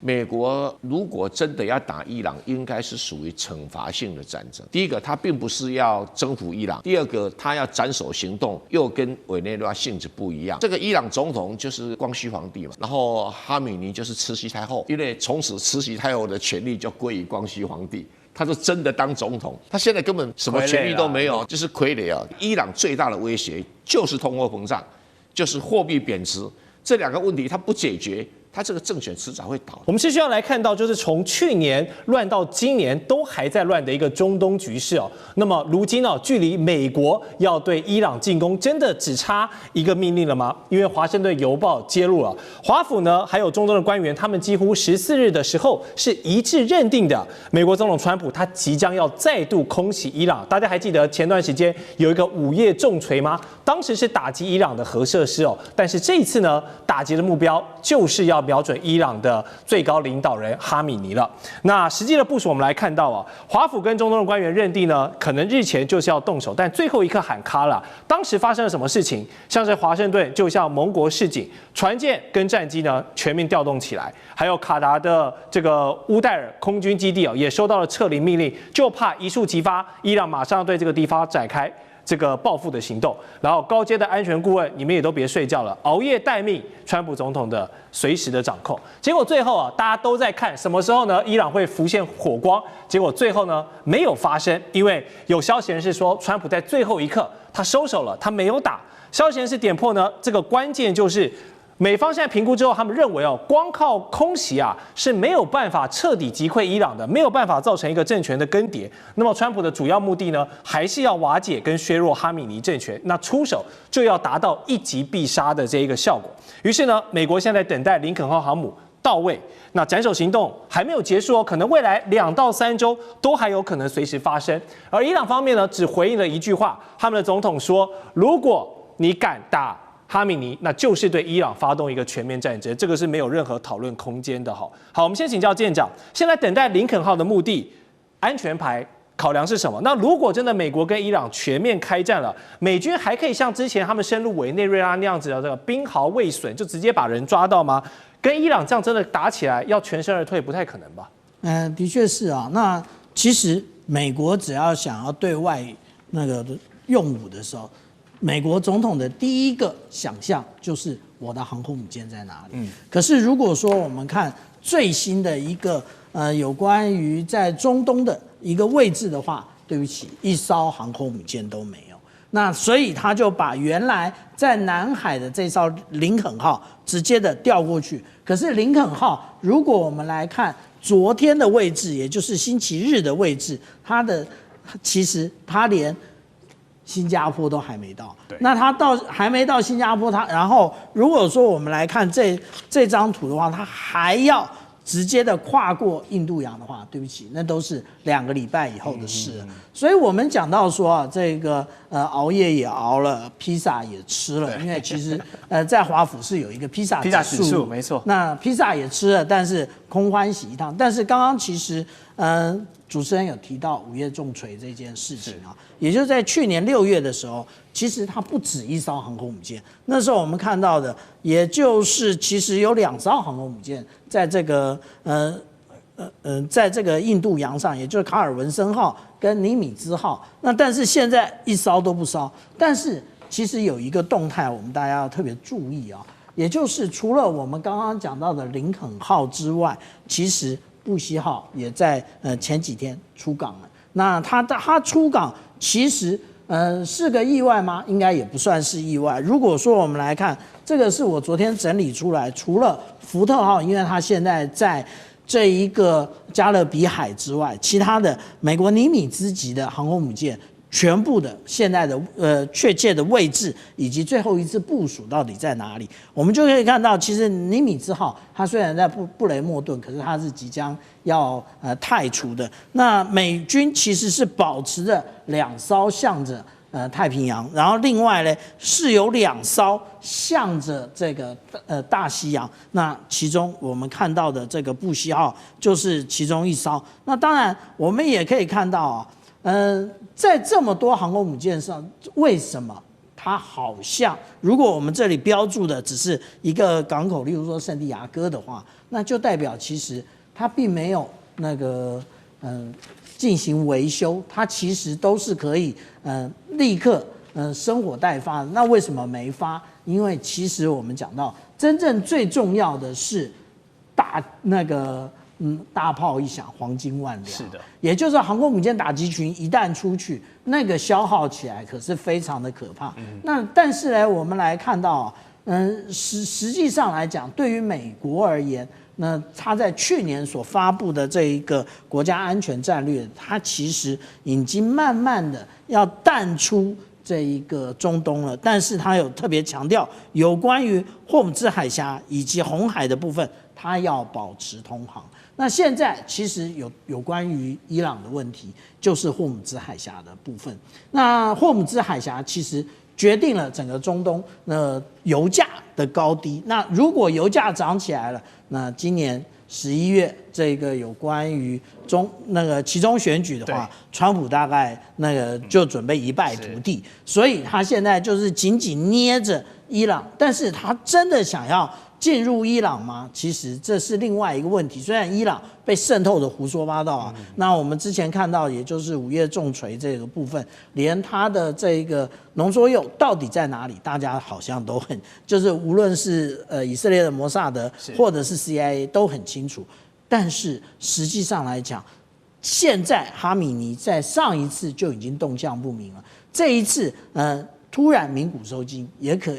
美国如果真的要打伊朗，应该是属于惩罚性的战争。第一个，它并不是要征服伊朗；第二个，它要斩首行动又跟委内瑞拉性质不一样。这个伊朗总统就是光绪皇帝嘛，然后哈米尼就是慈禧太后，因为从此慈禧太后的权力就归于光绪皇帝。他就真的当总统，他现在根本什么权利都没有，就是傀儡啊！伊朗最大的威胁就是通货膨胀，就是货币贬值，这两个问题他不解决，他这个政权迟早会倒。我们是需要来看到，就是从去年乱到今年都还在乱的一个中东局势哦。那么如今呢，距离美国要对伊朗进攻，真的只差一个命令了吗？因为《华盛顿邮报》揭露了，华府呢还有中东的官员，他们几乎14日的时候是一致认定的，美国总统川普他即将要再度空袭伊朗。大家还记得前段时间有一个午夜重锤吗？当时是打击伊朗的核设施哦，但是这一次呢，打击的目标就是要瞄准伊朗的最高领导人哈米尼了。那实际的部署我们来看到啊，华府跟中东的官员认定呢，可能日前就是要动手，但最后一刻喊卡了。当时发生了什么事情？像是华盛顿就向盟国示警，船舰跟战机呢全面调动起来，还有卡达的这个乌代尔空军基地哦，也收到了撤离命令，就怕一触即发，伊朗马上对这个地方展开这个报复的行动。然后高阶的安全顾问，你们也都别睡觉了，熬夜待命，川普总统的随时的掌控。结果最后啊，大家都在看什么时候呢，伊朗会浮现火光。结果最后呢，没有发生，因为有消息人士说，川普在最后一刻他收手了，他没有打。消息人士点破呢，这个关键就是美方现在评估之后，他们认为哦，光靠空袭啊是没有办法彻底击溃伊朗的，没有办法造成一个政权的更迭。那么川普的主要目的呢，还是要瓦解跟削弱哈米尼政权，那出手就要达到一击必杀的这一个效果。于是呢，美国现在等待林肯号航母到位，那斩首行动还没有结束哦，可能未来2到3周都还有可能随时发生。而伊朗方面呢，只回应了一句话，他们的总统说，如果你敢打哈米尼，那就是对伊朗发动一个全面战争，这个是没有任何讨论空间的。好，我们先请教舰长，现在等待林肯号的目的，安全牌考量是什么？那如果真的美国跟伊朗全面开战了，美军还可以像之前他们深入委内瑞拉那样子的这个兵毫未损，就直接把人抓到吗？跟伊朗这样真的打起来，要全身而退不太可能吧？的确是啊。那其实美国只要想要对外那个用武的时候，美国总统的第一个想象就是我的航空母舰在哪里。可是如果说我们看最新的一个有关于在中东的一个位置的话，对不起，一艘航空母舰都没有。那所以他就把原来在南海的这艘林肯号直接的调过去。可是林肯号，如果我们来看昨天的位置，也就是星期日的位置，其实他连新加坡都还没到，那他还没到新加坡，然后如果说我们来看这张图的话，他还要直接的跨过印度洋的话，对不起，那都是2个礼拜以后的事了。所以我们讲到说啊，这个熬夜也熬了，披萨也吃了，因为其实在华府是有一个披萨指数，没错。那披萨也吃了，但是空欢喜一趟。但是刚刚其实主持人有提到午夜重锤这件事情啊，也就是在去年6月的时候，其实它不止一艘航空母舰。那时候我们看到的，也就是其实有2艘航空母舰在这个在这个印度洋上，也就是卡尔文森号跟尼米兹号。那但是现在一艘都不烧。但是其实有一个动态，我们大家要特别注意啊，也就是除了我们刚刚讲到的林肯号之外，其实布希号也在前几天出港了。那他出港其实是个意外吗？应该也不算是意外。如果说我们来看，这个是我昨天整理出来，除了福特号，因为它现在在这一个加勒比海之外，其他的美国尼米兹级的航空母舰全部的现在的确切的位置以及最后一次部署到底在哪里，我们就可以看到，其实尼米兹号它虽然在布雷默顿，可是它是即将要汰除的。那美军其实是保持着2艘向着太平洋，然后另外呢是有2艘向着这个大西洋。那其中我们看到的这个布希号就是其中一艘。那当然我们也可以看到啊，在这么多航空母舰上，为什么它好像如果我们这里标注的只是一个港口，例如说圣地亚哥的话，那就代表其实它并没有那个进行维修，它其实都是可以立刻生火待发的。那为什么没发？因为其实我们讲到真正最重要的是大炮一响，黄金万两。是的，也就是航空母舰打击群一旦出去，那个消耗起来可是非常的可怕。那但是呢，我们来看到，实际上来讲，对于美国而言，那他在去年所发布的这一个国家安全战略，它其实已经慢慢的要淡出这一个中东了。但是他有特别强调，有关于霍姆兹海峡以及红海的部分，它要保持通航。那现在其实有关于伊朗的问题，就是霍姆兹海峡的部分。那霍姆兹海峡其实决定了整个中东油价的高低。那如果油价涨起来了，那今年11月这个有关于期中选举的话，川普大概就准备一败涂地。所以他现在就是紧紧捏着伊朗，但是他真的想要进入伊朗吗？其实这是另外一个问题。虽然伊朗被渗透的胡说八道啊，那我们之前看到，也就是5月重锤这个部分，连它的这个浓缩铀到底在哪里，大家好像都就是无论是以色列的摩萨德或者是 CIA 都很清楚。但是实际上来讲，现在哈米尼在上一次就已经动向不明了，这一次突然鸣鼓收惊，也可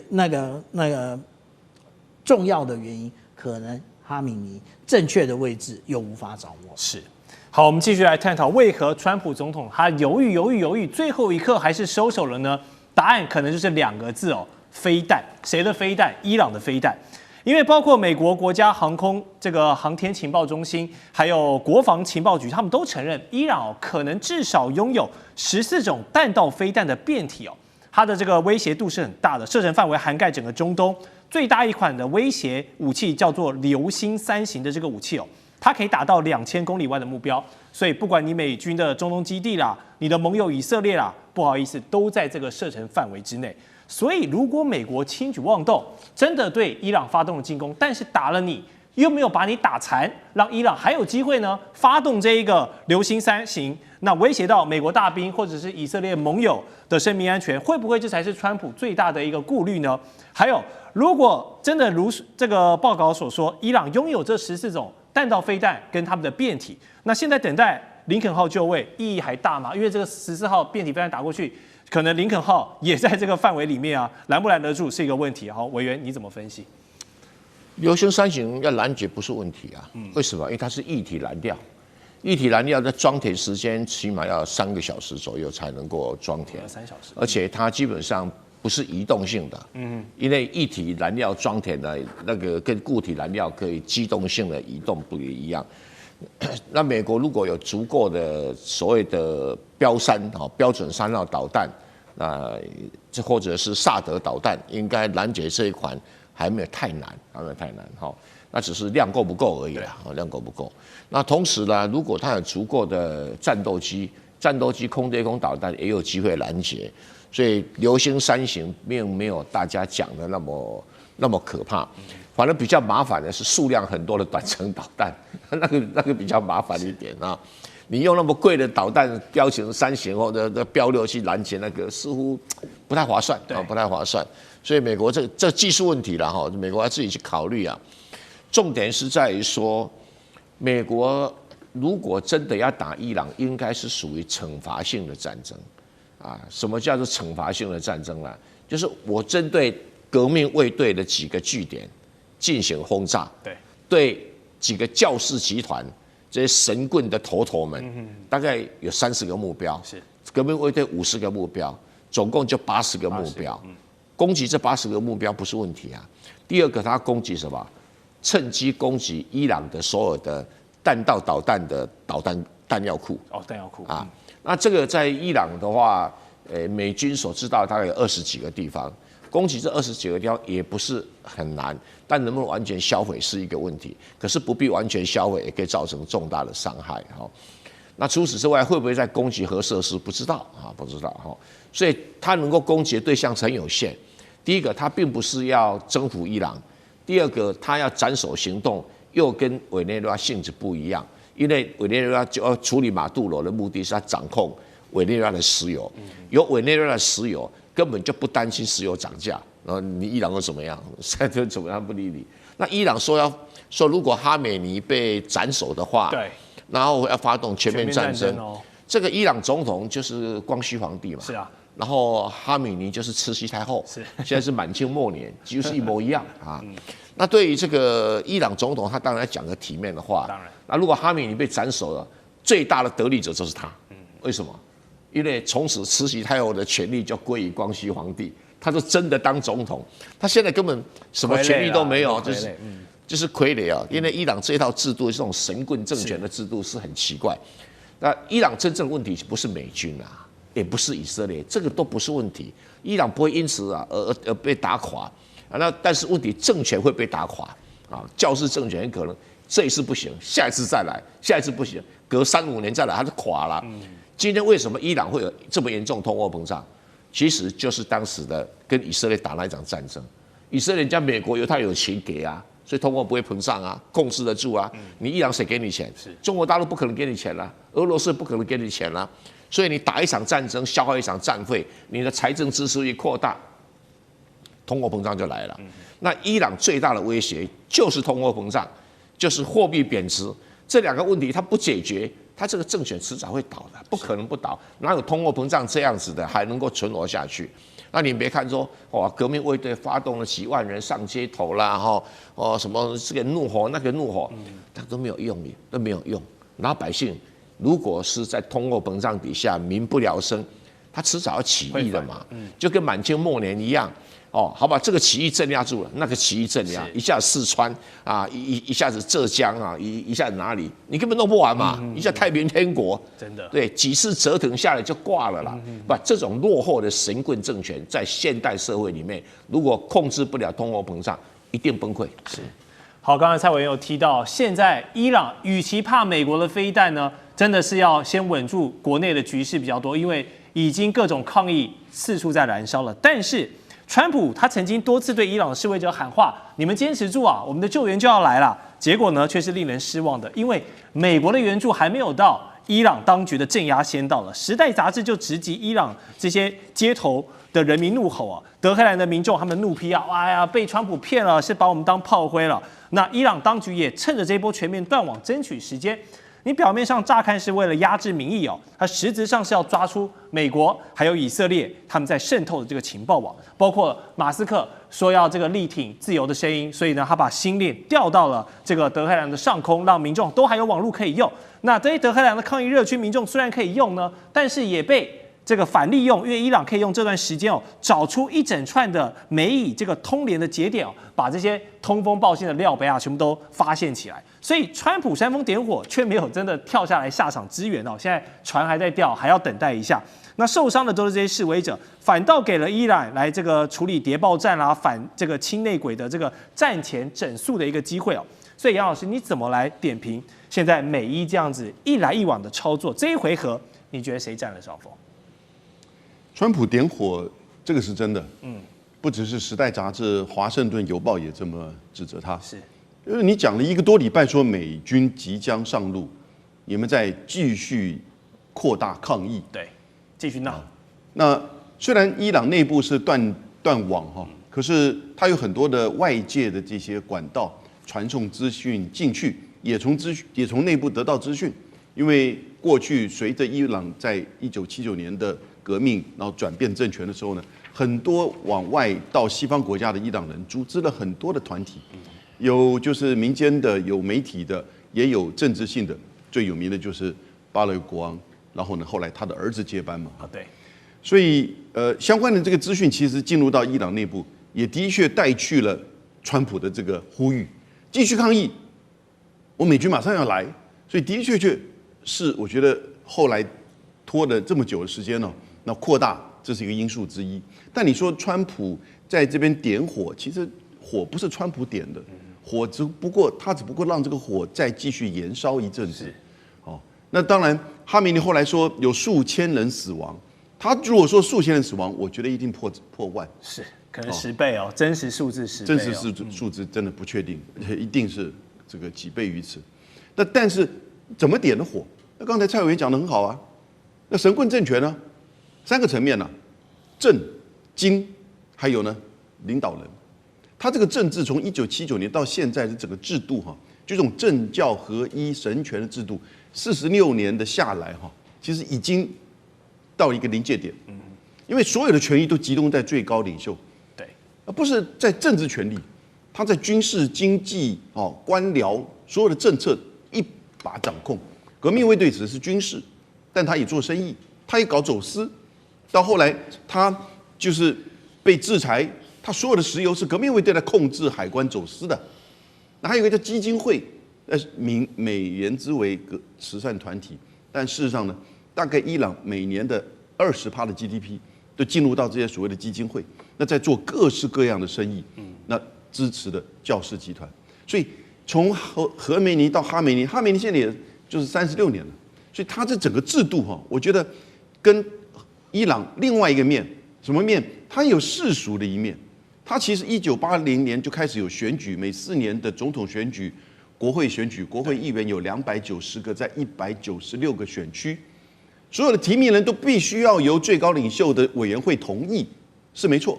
重要的原因，可能哈米尼正确的位置又无法掌握。是，好，我们继续来探讨为何川普总统他犹豫，最后一刻还是收手了呢？答案可能就是2个字哦，飞弹。谁的飞弹？伊朗的飞弹。因为包括美国国家航空航天情报中心，还有国防情报局，他们都承认伊朗可能至少拥有14种弹道飞弹的变体哦，它的这个威胁度是很大的，射程范围涵盖整个中东。最大一款的威胁武器叫做流星3型的这个武器哦，它可以打到2000公里外的目标，所以不管你美军的中东基地啦，你的盟友以色列啦，不好意思，都在这个射程范围之内。所以如果美国轻举妄动，真的对伊朗发动了进攻，但是打了你，又没有把你打残，让伊朗还有机会呢发动这一个流星3型，那威胁到美国大兵或者是以色列盟友的生命安全，会不会这才是川普最大的一个顾虑呢？还有，如果真的如这个报告所说，伊朗拥有这14种弹道飞弹跟他们的变体，那现在等待林肯号就位意义还大吗？因为这个14号变体飞弹打过去，可能林肯号也在这个范围里面啊，拦不拦得住是一个问题。好，委员你怎么分析？流星3型要拦截不是问题啊，为什么？因为它是液体燃料，液体燃料的装填时间起码要3个小时左右才能够装填，3小时，而且它基本上不是移动性的，因为液体燃料装填的那个跟固体燃料可以机动性的移动不一样。那美国如果有足够的所谓的标准3号导弹，这或者是萨德导弹，应该拦截这一款还没有太难，那只是量够不够而已啦，量够不够。那同时呢，如果它有足够的战斗机空对空导弹也有机会拦截，所以流星3型并没有大家讲的那么可怕。反而比较麻烦的是数量很多的短程导弹，那个比较麻烦一点啊。你用那么贵的导弹标型3型或者标6去拦截那个，似乎不太划算啊，不太划算。所以美国这技术问题了哈，美国要自己去考虑啊。重点是在于说，美国如果真的要打伊朗，应该是属于惩罚性的战争啊。什么叫做惩罚性的战争呢？就是我针对革命卫队的几个据点进行轰炸，对几个教士集团这些神棍的头们，大概有30个目标，革命卫队50个目标，总共就80个目标。攻击这80个目标不是问题啊。第二个，他攻击什么？趁机攻击伊朗的所有的弹道导弹的弹药库。弹药库啊。那这个在伊朗的话，美军所知道大概有20几个地方。攻击这20几个地方也不是很难，但能不能完全销毁是一个问题。可是不必完全销毁，也可以造成重大的伤害。那除此之外，会不会再攻击核设施？不知道啊，不知道哈。所以他能够攻击的对象是很有限。第一个，他并不是要征服伊朗；第二个，他要斩首行动又跟委内瑞拉性质不一样，因为委内瑞拉就要处理马杜罗的目的是要掌控委内瑞拉的石油，有委内瑞拉的石油，根本就不担心石油涨价。然后你伊朗会怎么样？现在怎么样不理你？那伊朗说如果哈梅尼被斩首的话，对，然后要发动全面战争。哦，这个伊朗总统就是光绪皇帝嘛，是啊，然后哈梅尼就是慈禧太后，是，现在是满清末年，几乎是一模一样啊。那对于这个伊朗总统，他当然讲个体面的话。当然，那如果哈梅尼被斩首了，最大的得利者就是他。为什么？因为从此慈禧太后的权力就归于光绪皇帝，他就真的当总统。他现在根本什么权力都没有，就是傀儡啊。因为伊朗这一套制度，这种神棍政权的制度是很奇怪。那伊朗真正的问题不是美军啊，也不是以色列，这个都不是问题。伊朗不会因此而被打垮啊。那但是问题政权会被打垮啊，教士政权很可能这一次不行，下一次再来，下一次不行，隔3-5年再来，它就垮了。今天为什么伊朗会有这么严重通货膨胀？其实就是当时的跟以色列打那一场战争，以色列人家美国犹太有钱给啊，所以通货不会膨胀啊，控制得住啊。你伊朗谁给你钱？中国大陆不可能给你钱啦，俄罗斯不可能给你钱啦。所以你打一场战争，消耗一场战费，你的财政支出一扩大，通货膨胀就来了。那伊朗最大的威胁就是通货膨胀，就是货币贬值，这2个问题它不解决，他这个政权迟早会倒的，不可能不倒。哪有通货膨胀这样子的还能够存活下去？那你别看说，革命卫队发动了几万人上街头啦，什么这个怒吼那个怒吼，它都没有用，都没有用。然后百姓如果是在通货膨胀底下民不聊生，他迟早要起义的嘛，就跟满清末年一样。好吧，这个起义镇压住了，那个起义镇压，一下四川啊，一下子浙江啊，一下子哪里，你根本弄不完嘛，一下太平天国，真的，对，几次折腾下来就挂了啦。这种落后的神棍政权，在现代社会里面，如果控制不了通货膨胀，一定崩溃。是。好，刚才蔡委员有提到，现在伊朗与其怕美国的飞弹呢，真的是要先稳住国内的局势比较多，因为已经各种抗议四处在燃烧了。但是川普他曾经多次对伊朗的示威者喊话：“你们坚持住啊，我们的救援就要来了。”结果呢，却是令人失望的，因为美国的援助还没有到，伊朗当局的镇压先到了。《时代》杂志就直击伊朗这些街头的人民怒吼啊，德黑兰的民众他们怒批啊，哎呀，被川普骗了，是把我们当炮灰了。那伊朗当局也趁着这波全面断网争取时间。你表面上乍看是为了压制民意哦，它实质上是要抓出美国还有以色列他们在渗透的这个情报网，包括马斯克说要这个力挺自由的声音，所以呢，他把星链调到了这个德黑兰的上空，让民众都还有网络可以用。那这些德黑兰的抗议热区民众虽然可以用呢，但是也被这个反利用，因为伊朗可以用这段时间哦，找出一整串的美以这个通联的节点哦，把这些通风报信的料杯啊，全部都发现起来。所以川普煽风点火，却没有真的跳下来下场支援哦。现在船还在掉，还要等待一下。那受伤的都是这些示威者，反倒给了伊朗来这个处理谍报战啦、反这个亲内鬼的这个战前整肃的一个机会哦。所以杨老师，你怎么来点评现在美伊这样子一来一往的操作？这一回合，你觉得谁占了上风？川普点火，这个是真的。不只是《时代》杂志，《华盛顿邮报》也这么指责他。是，因为你讲了1个多礼拜，说美军即将上路，你们在继续扩大抗议。对，继续闹。那虽然伊朗内部是断网哈，可是它有很多的外界的这些管道传送资讯进去，也从内部得到资讯。因为过去随着伊朗在1979年的革命，然后转变政权的时候呢，很多往外到西方国家的伊朗人组织了很多的团体，有就是民间的，有媒体的，也有政治性的。最有名的就是巴勒国王，然后呢，后来他的儿子接班嘛。对。所以相关的这个资讯其实进入到伊朗内部，也的确带去了川普的这个呼吁，继续抗议，我美军马上要来。所以的确是我觉得后来拖了这么久的时间呢，那扩大这是一个因素之一。但你说川普在这边点火，其实火不是川普点的，火只不过让这个火再继续延烧一阵子。那当然，哈梅尼后来说有数千人死亡，他如果说数千人死亡，我觉得一定破万，是可能10倍哦，真实数字10倍。真实数字真的不确定，而且一定是这个几倍于此。但是怎么点的火？那刚才蔡委员讲的很好啊，那神棍政权呢，3个层面呢，政、经，还有呢领导人。他这个政治从1979年到现在的整个制度哈，就这种政教合一神权的制度，46年的下来哈，其实已经到一个临界点。因为所有的权力都集中在最高领袖，对，而不是在政治权力，他在军事、经济、官僚所有的政策一把掌控。革命卫队只是军事，但他也做生意，他也搞走私，到后来他就是被制裁。他所有的石油是革命卫队来控制海关走私的，那还有一个叫基金会，美言之为慈善团体，但事实上呢，大概伊朗每年的20%的 GDP 都进入到这些所谓的基金会，那在做各式各样的生意，那支持的教士集团，所以从何梅尼到哈梅尼，哈梅尼现在也就是36年了，所以他这整个制度哈，我觉得跟伊朗另外一个面，什么面？它有世俗的一面。他其实1980年就开始有选举，每4年的总统选举、国会选举，国会议员有290个，在196个选区，所有的提名人都必须要由最高领袖的委员会同意，是没错。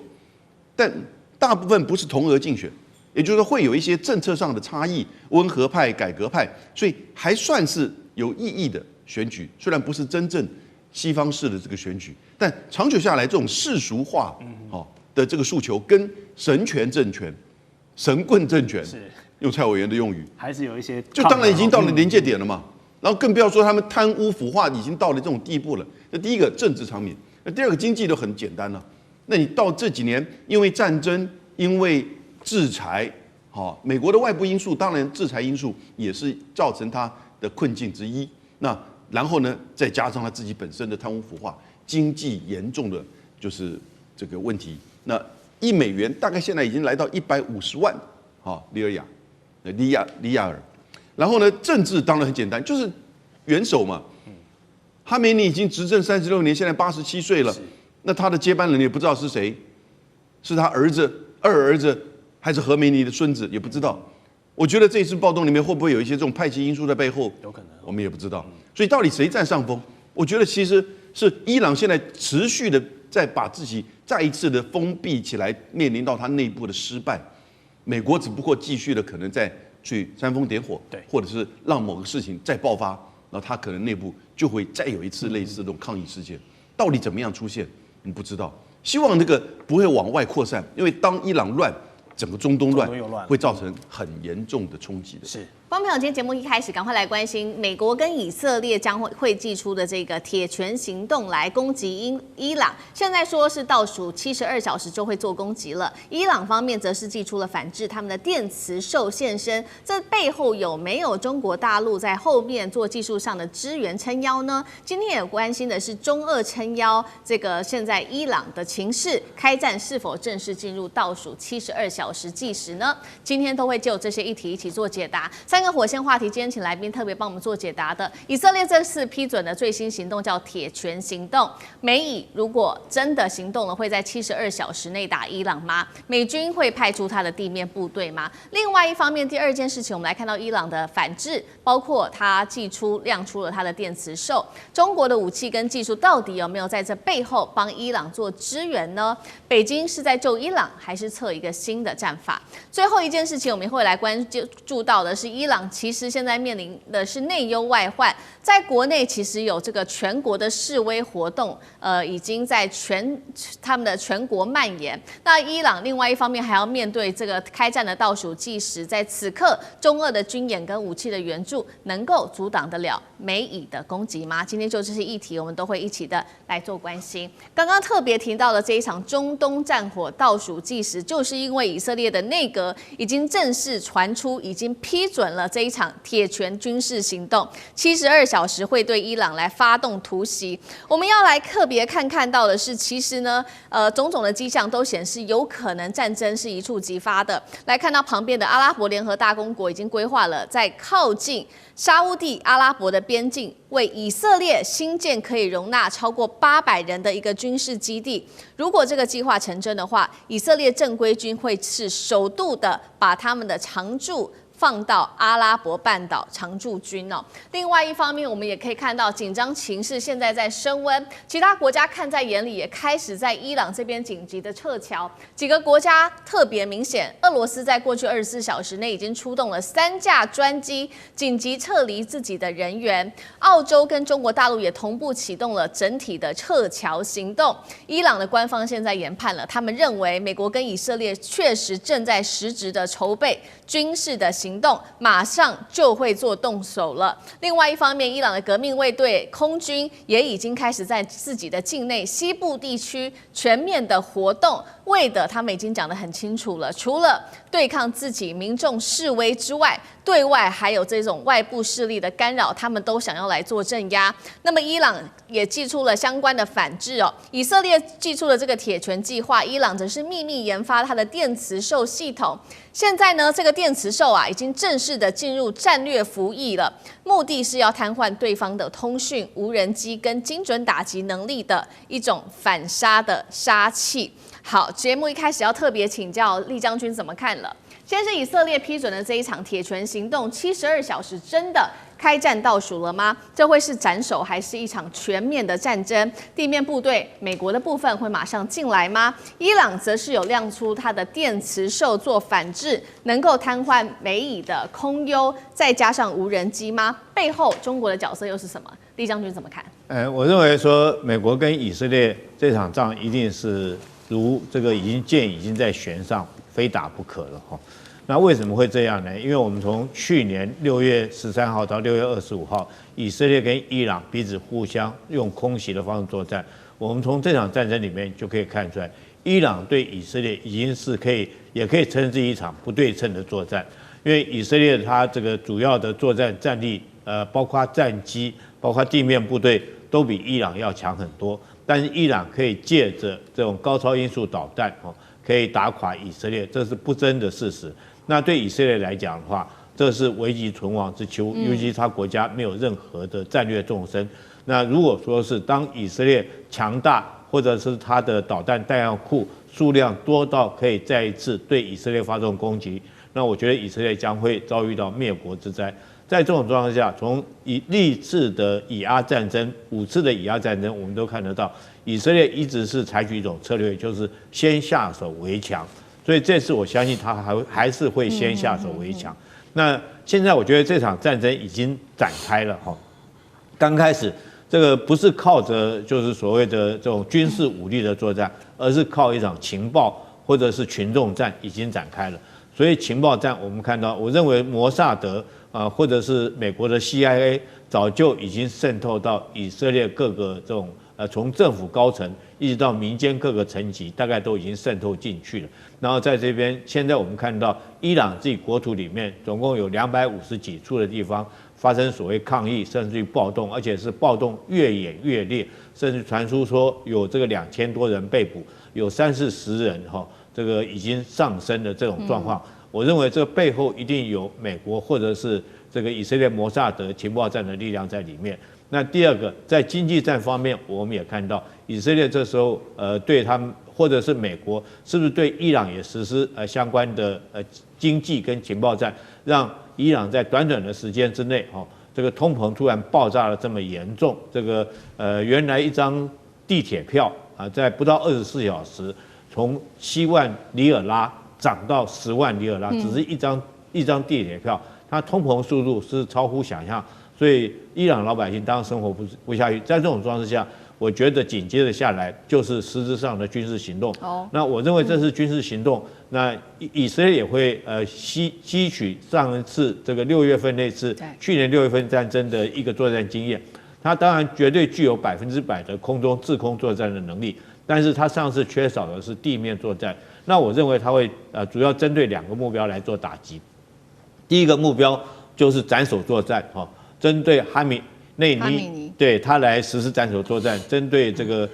但大部分不是同额竞选，也就是说会有一些政策上的差异，温和派、改革派，所以还算是有意义的选举，虽然不是真正西方式的这个选举，但长久下来，这种世俗化，的这个诉求跟神权政权、神棍政权，用蔡委员的用语，还是有一些，就当然已经到了临界点了嘛。然后更不要说他们贪污腐化已经到了这种地步了。那第一个政治场面，那第二个经济都很简单了。那你到这几年，因为战争，因为制裁，美国的外部因素，当然制裁因素也是造成他的困境之一。那然后呢，再加上他自己本身的贪污腐化，经济严重的就是这个问题。那1美元大概现在已经来到150万利亚尔，然后呢，政治当然很简单，就是元首嘛。哈梅尼已经执政36年，现在87岁了，那他的接班人也不知道是谁，是他儿子、二儿子，还是何梅尼的孙子，也不知道。我觉得这次暴动里面会不会有一些这种派系因素在背后？有可能，我们也不知道。所以到底谁占上风？我觉得其实是伊朗现在持续的在把自己再一次的封闭起来，面临到它内部的失败。美国只不过继续的可能在去煽风点火，对，或者是让某个事情再爆发，然后它可能内部就会再有一次类似这种抗议事件。到底怎么样出现，你不知道。希望这个不会往外扩散，因为当伊朗乱，整个中东乱会造成很严重的冲击的。是。观众朋友，今天节目一开始，赶快来关心美国跟以色列将会祭出的这个铁拳行动来攻击伊朗。现在说是倒数72小时就会做攻击了。伊朗方面则是祭出了反制他们的电磁兽现身，这背后有没有中国大陆在后面做技术上的支援撑腰呢？今天也关心的是中俄撑腰，这个现在伊朗的情势，开战是否正式进入倒数72小时计时呢？今天都会就这些议题一起做解答。3个火线话题，今天请来宾特别帮我们做解答的。以色列这次批准的最新行动叫铁拳行动，美以如果真的行动了，会在72小时内打伊朗吗？美军会派出他的地面部队吗？另外一方面，第二件事情，我们来看到伊朗的反制，包括他亮出了他的电磁兽，中国的武器跟技术到底有没有在这背后帮伊朗做支援呢？北京是在救伊朗，还是测一个新的战法？最后一件事情，我们会来关注到的是伊朗其实现在面临的是内忧外患，在国内其实有这个全国的示威活动，已经在他们的全国蔓延。那伊朗另外一方面还要面对这个开战的倒数计时，在此刻中俄的军演跟武器的援助能够阻挡得了美以的攻击吗？今天就这些议题，我们都会一起的来做关心。刚刚特别提到的这一场中东战火倒数计时，就是因为以色列的内阁已经正式传出，已经批准了了这一场铁拳军事行动，72小时会对伊朗来发动突袭。我们要来特别看到的是，其实呢，种种的迹象都显示有可能战争是一触即发的。来看到旁边的阿拉伯联合大公国已经规划了在靠近沙烏地阿拉伯的边境，为以色列新建可以容纳超过800人的一个军事基地。如果这个计划成真的话，以色列正规军会是首度的把他们的常驻放到阿拉伯半岛常驻军哦。另外一方面，我们也可以看到紧张情势现在在升温，其他国家看在眼里，也开始在伊朗这边紧急的撤侨。几个国家特别明显，俄罗斯在过去24小时内已经出动了3架专机，紧急撤离自己的人员。澳洲跟中国大陆也同步启动了整体的撤侨行动。伊朗的官方现在研判了，他们认为美国跟以色列确实正在实质的筹备军事的行动，马上就会做动手了。另外一方面，伊朗的革命卫队空军也已经开始在自己的境内西部地区全面的活动，为的他们已经讲得很清楚了，除了对抗自己民众示威之外，对外还有这种外部势力的干扰，他们都想要来做镇压。那么伊朗也祭出了相关的反制哦，以色列祭出了这个铁拳计划，伊朗则是秘密研发它的电磁兽系统。现在呢，这个电磁兽已经正式的进入战略服役了，目的是要瘫痪对方的通讯、无人机跟精准打击能力的一种反杀的杀器。好，节目一开始要特别请教厉将军怎么看了。先是以色列批准的这一场铁拳行动，72小时真的开战倒数了吗？这会是斩首还是一场全面的战争？地面部队美国的部分会马上进来吗？伊朗则是有亮出它的电磁兽做反制，能够瘫痪美以的空优，再加上无人机吗？背后中国的角色又是什么？厉将军怎么看？我认为说美国跟以色列这场仗一定是如这个箭已经在弦上，非打不可了哈。那为什么会这样呢？因为我们从去年6月13号到6月25号，以色列跟伊朗彼此互相用空袭的方式作战。我们从这场战争里面就可以看出来，伊朗对以色列已经是也可以称之一场不对称的作战。因为以色列它这个主要的作战战力，包括战机，包括地面部队，都比伊朗要强很多。但是伊朗可以借着这种高超音速导弹可以打垮以色列，这是不争的事实。那对以色列来讲的话，这是危急存亡之秋，尤其他国家没有任何的战略纵深。那如果说是当以色列强大，或者是他的导弹弹药库数量多到可以再一次对以色列发动攻击，那我觉得以色列将会遭遇到灭国之灾。在这种状况下，从历次的以阿战争5次的以阿战争，我们都看得到，以色列一直是采取一种策略，就是先下手为强。所以这次我相信他还是会先下手为强。那现在我觉得这场战争已经展开了哈。刚开始这个不是靠着就是所谓的这种军事武力的作战，而是靠一场情报或者是群众战已经展开了。所以情报战我们看到，我认为摩萨德或者是美国的 CIA 早就已经渗透到以色列各个这种从政府高层一直到民间各个层级，大概都已经渗透进去了。然后在这边，现在我们看到伊朗自己国土里面总共有250几处的地方发生所谓抗议，甚至于暴动，而且是暴动越演越烈，甚至传出说有这个2000多人被捕，有30-40人这个已经上升的这种状况。我认为这背后一定有美国或者是这个以色列摩萨德情报战的力量在里面。那第二个，在经济战方面，我们也看到以色列这时候对他们或者是美国，是不是对伊朗也实施相关的经济跟情报战，让伊朗在短短的时间之内这个通膨突然爆炸了这么严重，这个原来一张地铁票在不到24小时从7万里尔拉涨到10万里尔拉，只是一张地铁票，它通膨速度是超乎想象。所以伊朗老百姓当然生活不下去，在这种状况之下，我觉得紧接着下来就是实质上的军事行动。那我认为这是军事行动，那以色列也会吸取上一次这个6月份那次去年6月份战争的一个作战经验，它当然绝对具有100%的空中制空作战的能力，但是它上次缺少的是地面作战。那我认为它会主要针对2个目标来做打击。第一个目标就是斩首作战针对哈米内尼对他来实施斩首作战，针对这个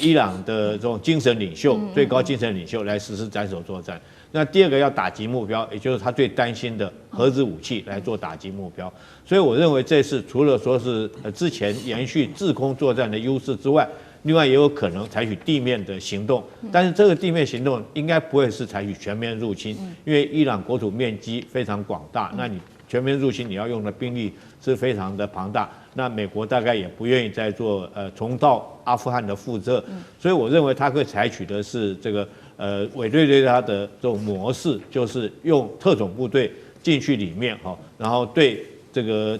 伊朗的这种精神领袖、最高精神领袖来实施斩首作战。那第二个要打击目标，也就是他最担心的核子武器来做打击目标。所以我认为这次除了说是之前延续制空作战的优势之外，另外也有可能采取地面的行动，但是这个地面行动应该不会是采取全面入侵，因为伊朗国土面积非常广大，那你全面入侵你要用的兵力是非常的庞大，那美国大概也不愿意再做重蹈阿富汗的覆辙，所以我认为他会采取的是这个委内瑞拉的这种模式，就是用特种部队进去里面然后对这个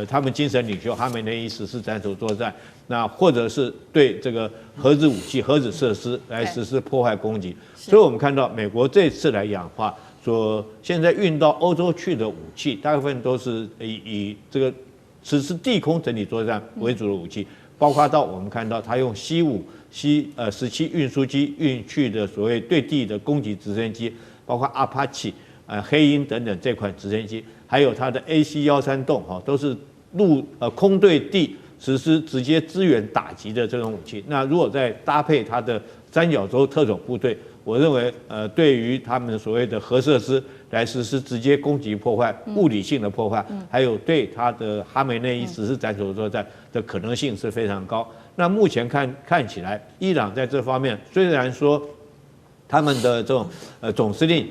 他们精神领袖哈梅内伊实施斩首作战，那或者是对这个核子武器、核子设施来实施破坏攻击。所以我们看到美国这次来讲的话，说现在运到欧洲去的武器，大部分都是以这个实施地空整体作战为主的武器，包括到我们看到他用C-17运输机运去的所谓对地的攻击直升机，包括阿帕奇、黑鹰等等这款直升机，还有它的 AC-13洞都是空对地实施直接支援打击的这种武器。那如果再搭配它的三角洲特种部队，我认为对于他们所谓的核设施来实施直接攻击破坏、物理性的破坏，还有对他的哈梅内伊实施斩首作战的可能性是非常高。那目前看起来，伊朗在这方面虽然说他们的这种总司令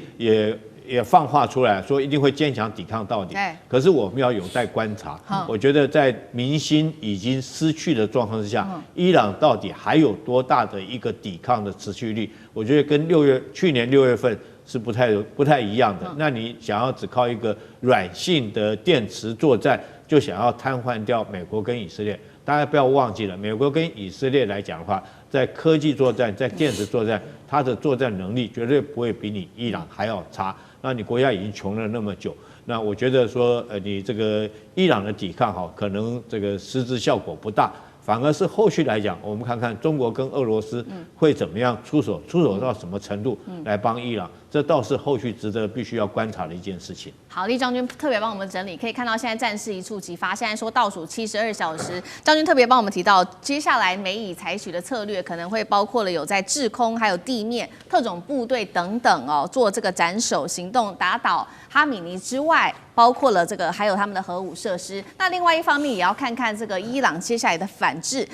也放话出来说一定会坚强抵抗到底，可是我们要有待观察。我觉得在民心已经失去的状况之下，伊朗到底还有多大的一个抵抗的持续力？我觉得跟去年6月份是不太一样的。那你想要只靠一个软性的电池作战，就想要瘫痪掉美国跟以色列？大家不要忘记了，美国跟以色列来讲的话，在科技作战、在电子作战，它的作战能力绝对不会比你伊朗还要差。那你国家已经穷了那么久，那我觉得说，你这个伊朗的抵抗可能这个实质效果不大，反而是后续来讲，我们看看中国跟俄罗斯会怎么样出手到什么程度来帮伊朗，这倒是后续值得必须要观察的一件事情。好，厉将军特别帮我们整理，可以看到现在战事一触即发，现在说倒数72小时，将军特别帮我们提到，接下来美以采取的策略可能会包括了有在制空、还有地面、特种部队等等做这个斩首行动，打倒哈米尼之外，包括了这个还有他们的核武设施。那另外一方面也要看看这个伊朗接下来的反制。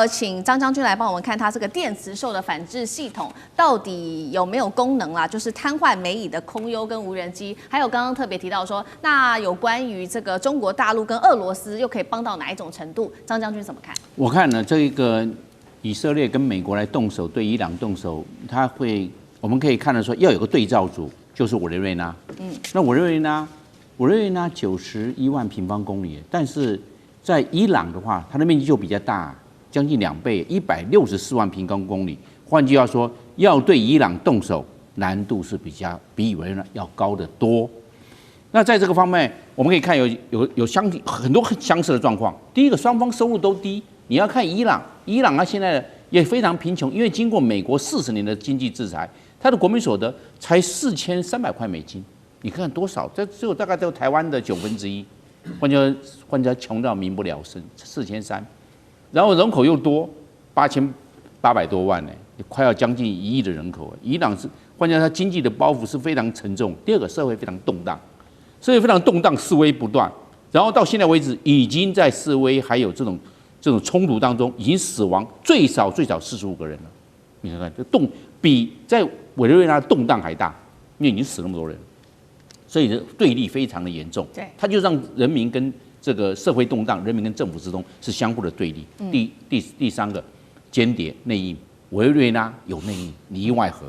请张将军来帮我们看他这个电磁兽的反制系统到底有没有功能啦，就是瘫痪美以的空优跟无人机，还有刚刚特别提到说，那有关于这个中国大陆跟俄罗斯又可以帮到哪一种程度？张将军怎么看？我看呢，这个以色列跟美国来动手对伊朗动手，我们可以看得出要有个对照组，就是委内瑞拉。那委内瑞拉91万平方公里，但是在伊朗的话，它的面积就比较大，将近2倍，164万平方公里。换句话说，要对伊朗动手，难度是比委内瑞拉要高得多。那在这个方面，我们可以看有很多相似的状况。第一个，双方收入都低。你要看伊朗它现在也非常贫穷，因为经过美国40年的经济制裁，它的国民所得才4300块美金。你看多少？这只有大概台湾的1/9。换句话穷到民不聊生，4300，然后人口又多，8800多万呢，快要将近1亿的人口。伊朗是换句话说，它经济的包袱是非常沉重。第二个，社会非常动荡，示威不断，然后到现在为止，已经在示威还有这种冲突当中，已经死亡最少45个人了。你看看，这比在委内瑞拉动荡还大，因为已经死那么多人。所以对立非常的严重，它就让人民跟这个社会动荡，人民跟政府之中是相互的对立。第三个，间谍内应，委内瑞拉有内应，里应外合。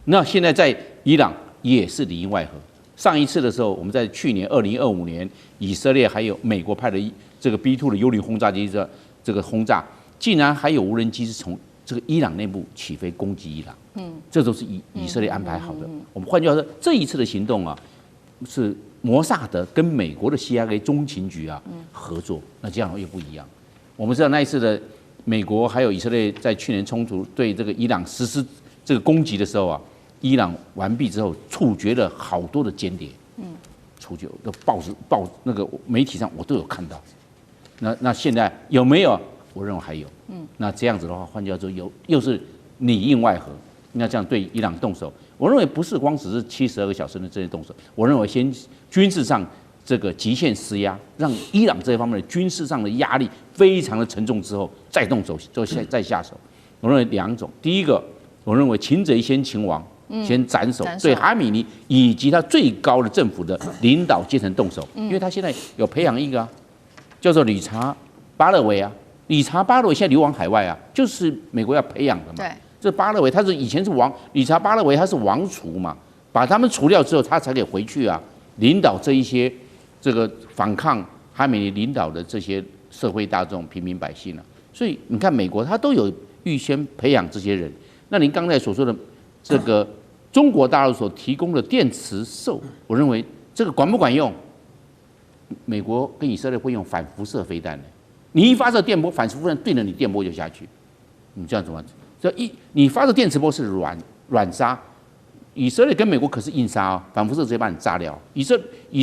那现在在伊朗也是里应外合。上一次的时候，我们在去年2025年，以色列还有美国派的这个 B2 的幽灵轰炸机的这个轰炸，竟然还有无人机是从这个伊朗内部起飞攻击伊朗。这都是以色列安排好的。我们换句话说，这一次的行动是摩萨德跟美国的 CIA 中情局合作，那这样又不一样。我们知道那一次的美国还有以色列在去年冲突对这个伊朗实施这个攻击的时候伊朗完毕之后处决了好多的间谍，出去，报那个媒体上我都有看到。那现在有没有？我认为还有。那这样子的话，换句话说，又是里应外合。那这样对伊朗动手，我认为不是光只是72个小时的这些动手，我认为先军事上这个极限施压，让伊朗这一方面的军事上的压力非常的沉重之后，再动手，再下手。我认为2种，第一个，我认为擒贼先擒王。先斩首，对哈米尼以及他最高的政府的领导阶层动手，因为他现在有培养一个叫做理查巴勒维啊，理查巴勒维现在流亡海外啊，就是美国要培养的嘛。对，这巴勒维他是以前是王，理查巴勒维他是王储嘛，把他们除掉之后，他才可以回去啊，领导这一些这个反抗哈米尼领导的这些社会大众、平民百姓啊。所以你看，美国他都有预先培养这些人。那您刚才所说的这个中国大陆所提供的电磁兽，我认为这个管不管用？美国跟以色列会用反辐射飞弹的，你一发射电波，反辐射对着你电波就下去，你这样怎么？你发射电磁波是软杀，以色列跟美国可是硬杀哦，反辐射直接把你炸掉。以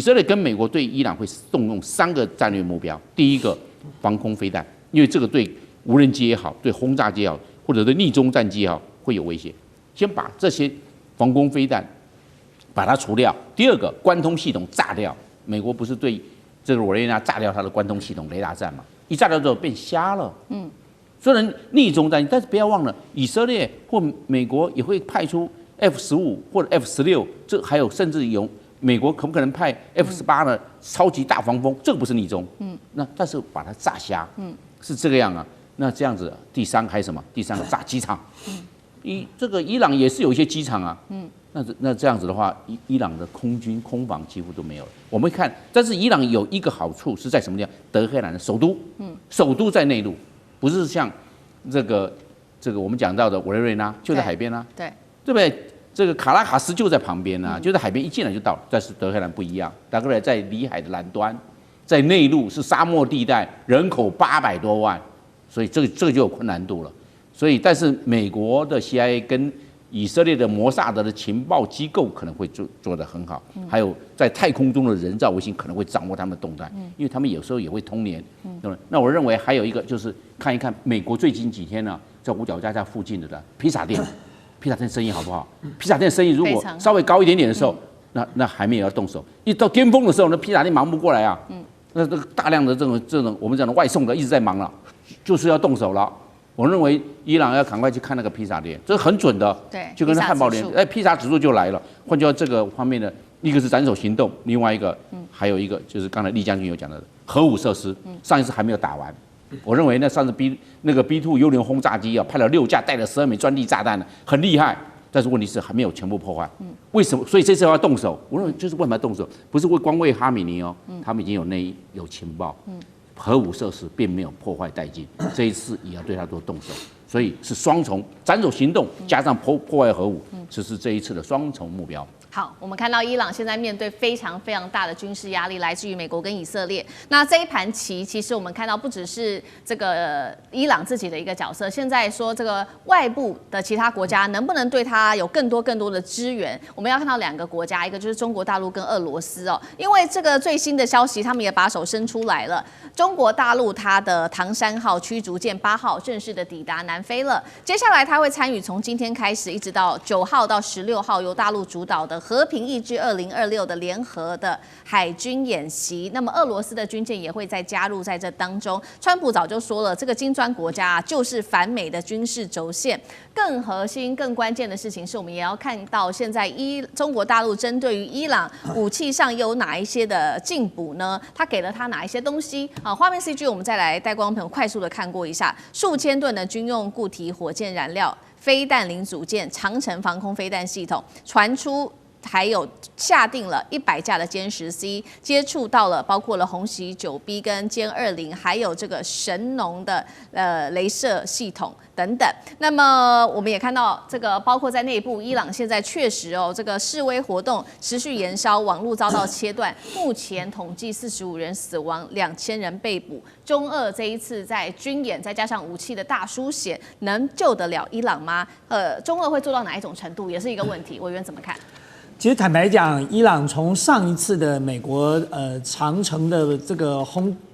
色列跟美国对伊朗会动用3个战略目标，第一个防空飞弹，因为这个对无人机也好，对轰炸机也好，或者对逆中战机也好会有威胁。先把这些防空飞弹把它除掉。第二个，关通系统炸掉。美国不是对这个委内瑞拉炸掉它的关通系统雷达站嘛？一炸掉之后变瞎了。虽然逆中战，但是不要忘了，以色列或美国也会派出 F-15或者 F-16，这还有甚至有美国可不可能派 F-18的超级大防风？这个不是逆中。那但是把它炸瞎。是这个样啊。那这样子，第3还有什么？第3个炸机场。这个伊朗也是有一些机场啊，那这样子的话，伊朗的空军空防几乎都没有了。我们看，但是伊朗有一个好处是在什么地方？德黑兰的首都，首都在内陆，不是像这个我们讲到的委内瑞拉就在海边啊，对不对？这个卡拉卡斯就在旁边啊，就在海边一进来就到了。但是德黑兰不一样，德黑兰在里海的南端，在内陆是沙漠地带，人口800多万，所以这个就有困难度了。所以，但是美国的 CIA 跟以色列的摩萨德的情报机构可能会做得很好，还有在太空中的人造卫星可能会掌握他们的动态，因为他们有时候也会通联。那我认为还有一个就是看一看美国最近几天呢，在五角大厦附近的披萨店，披萨店生意好不好？披萨店生意如果稍微高一点点的时候，那还没有要动手，一到巅峰的时候，那披萨店忙不过来啊。那这个大量的这种我们讲的外送的一直在忙了，就是要动手了。我认为伊朗要赶快去看那个披萨店，这是很准的，对，就跟汉堡店，披萨指数就来了。换句话，这个方面的一个是斩首行动，另外一个还有一个就是刚才厉将军有讲的核武设施，上一次还没有打完。我认为那上次那个 B2 幽灵轰炸机啊，派了6架，带了12枚专利炸弹呢，很厉害。但是问题是还没有全部破坏。为什么？所以这次要动手。我认为就是为什么要动手，不是光为哈米尼哦，他们已经有内应有情报。核武设施并没有破坏殆尽，这一次也要对它做动手，所以是双重斩首行动加上破坏核武，这是这一次的双重目标。好，我们看到伊朗现在面对非常非常大的军事压力，来自于美国跟以色列。那这一盘棋，其实我们看到不只是这个伊朗自己的一个角色，现在说这个外部的其他国家能不能对他有更多的支援？我们要看到2个国家，一个就是中国大陆跟俄罗斯哦，因为这个最新的消息，他们也把手伸出来了。中国大陆它的唐山号驱逐舰8号正式的抵达南非了，接下来它会参与从今天开始一直到9号到16号由大陆主导的和平意志2026的联合的海军演习，那么俄罗斯的军舰也会再加入在这当中。川普早就说了，这个金砖国家就是反美的军事轴线。更核心、更关键的事情是我们也要看到，现在中国大陆针对于伊朗武器上有哪一些的进补呢？他给了他哪一些东西？画面 CG 我们再来带观众朋友快速的看过一下，数千吨的军用固体火箭燃料、飞弹零组件、长程防空飞弹系统传出。还有下定了100架的歼10C， 接触到了包括了红旗9B 跟歼20，还有这个神农的雷射系统等等。那么我们也看到这个，包括在内部，伊朗现在确实这个示威活动持续延烧，网络遭到切断，目前统计45人死亡，2000人被捕。中俄这一次在军演再加上武器的大书写，能救得了伊朗吗？中俄会做到哪一种程度，也是一个问题。委员怎么看？其实坦白讲，伊朗从上一次的美国长城的这个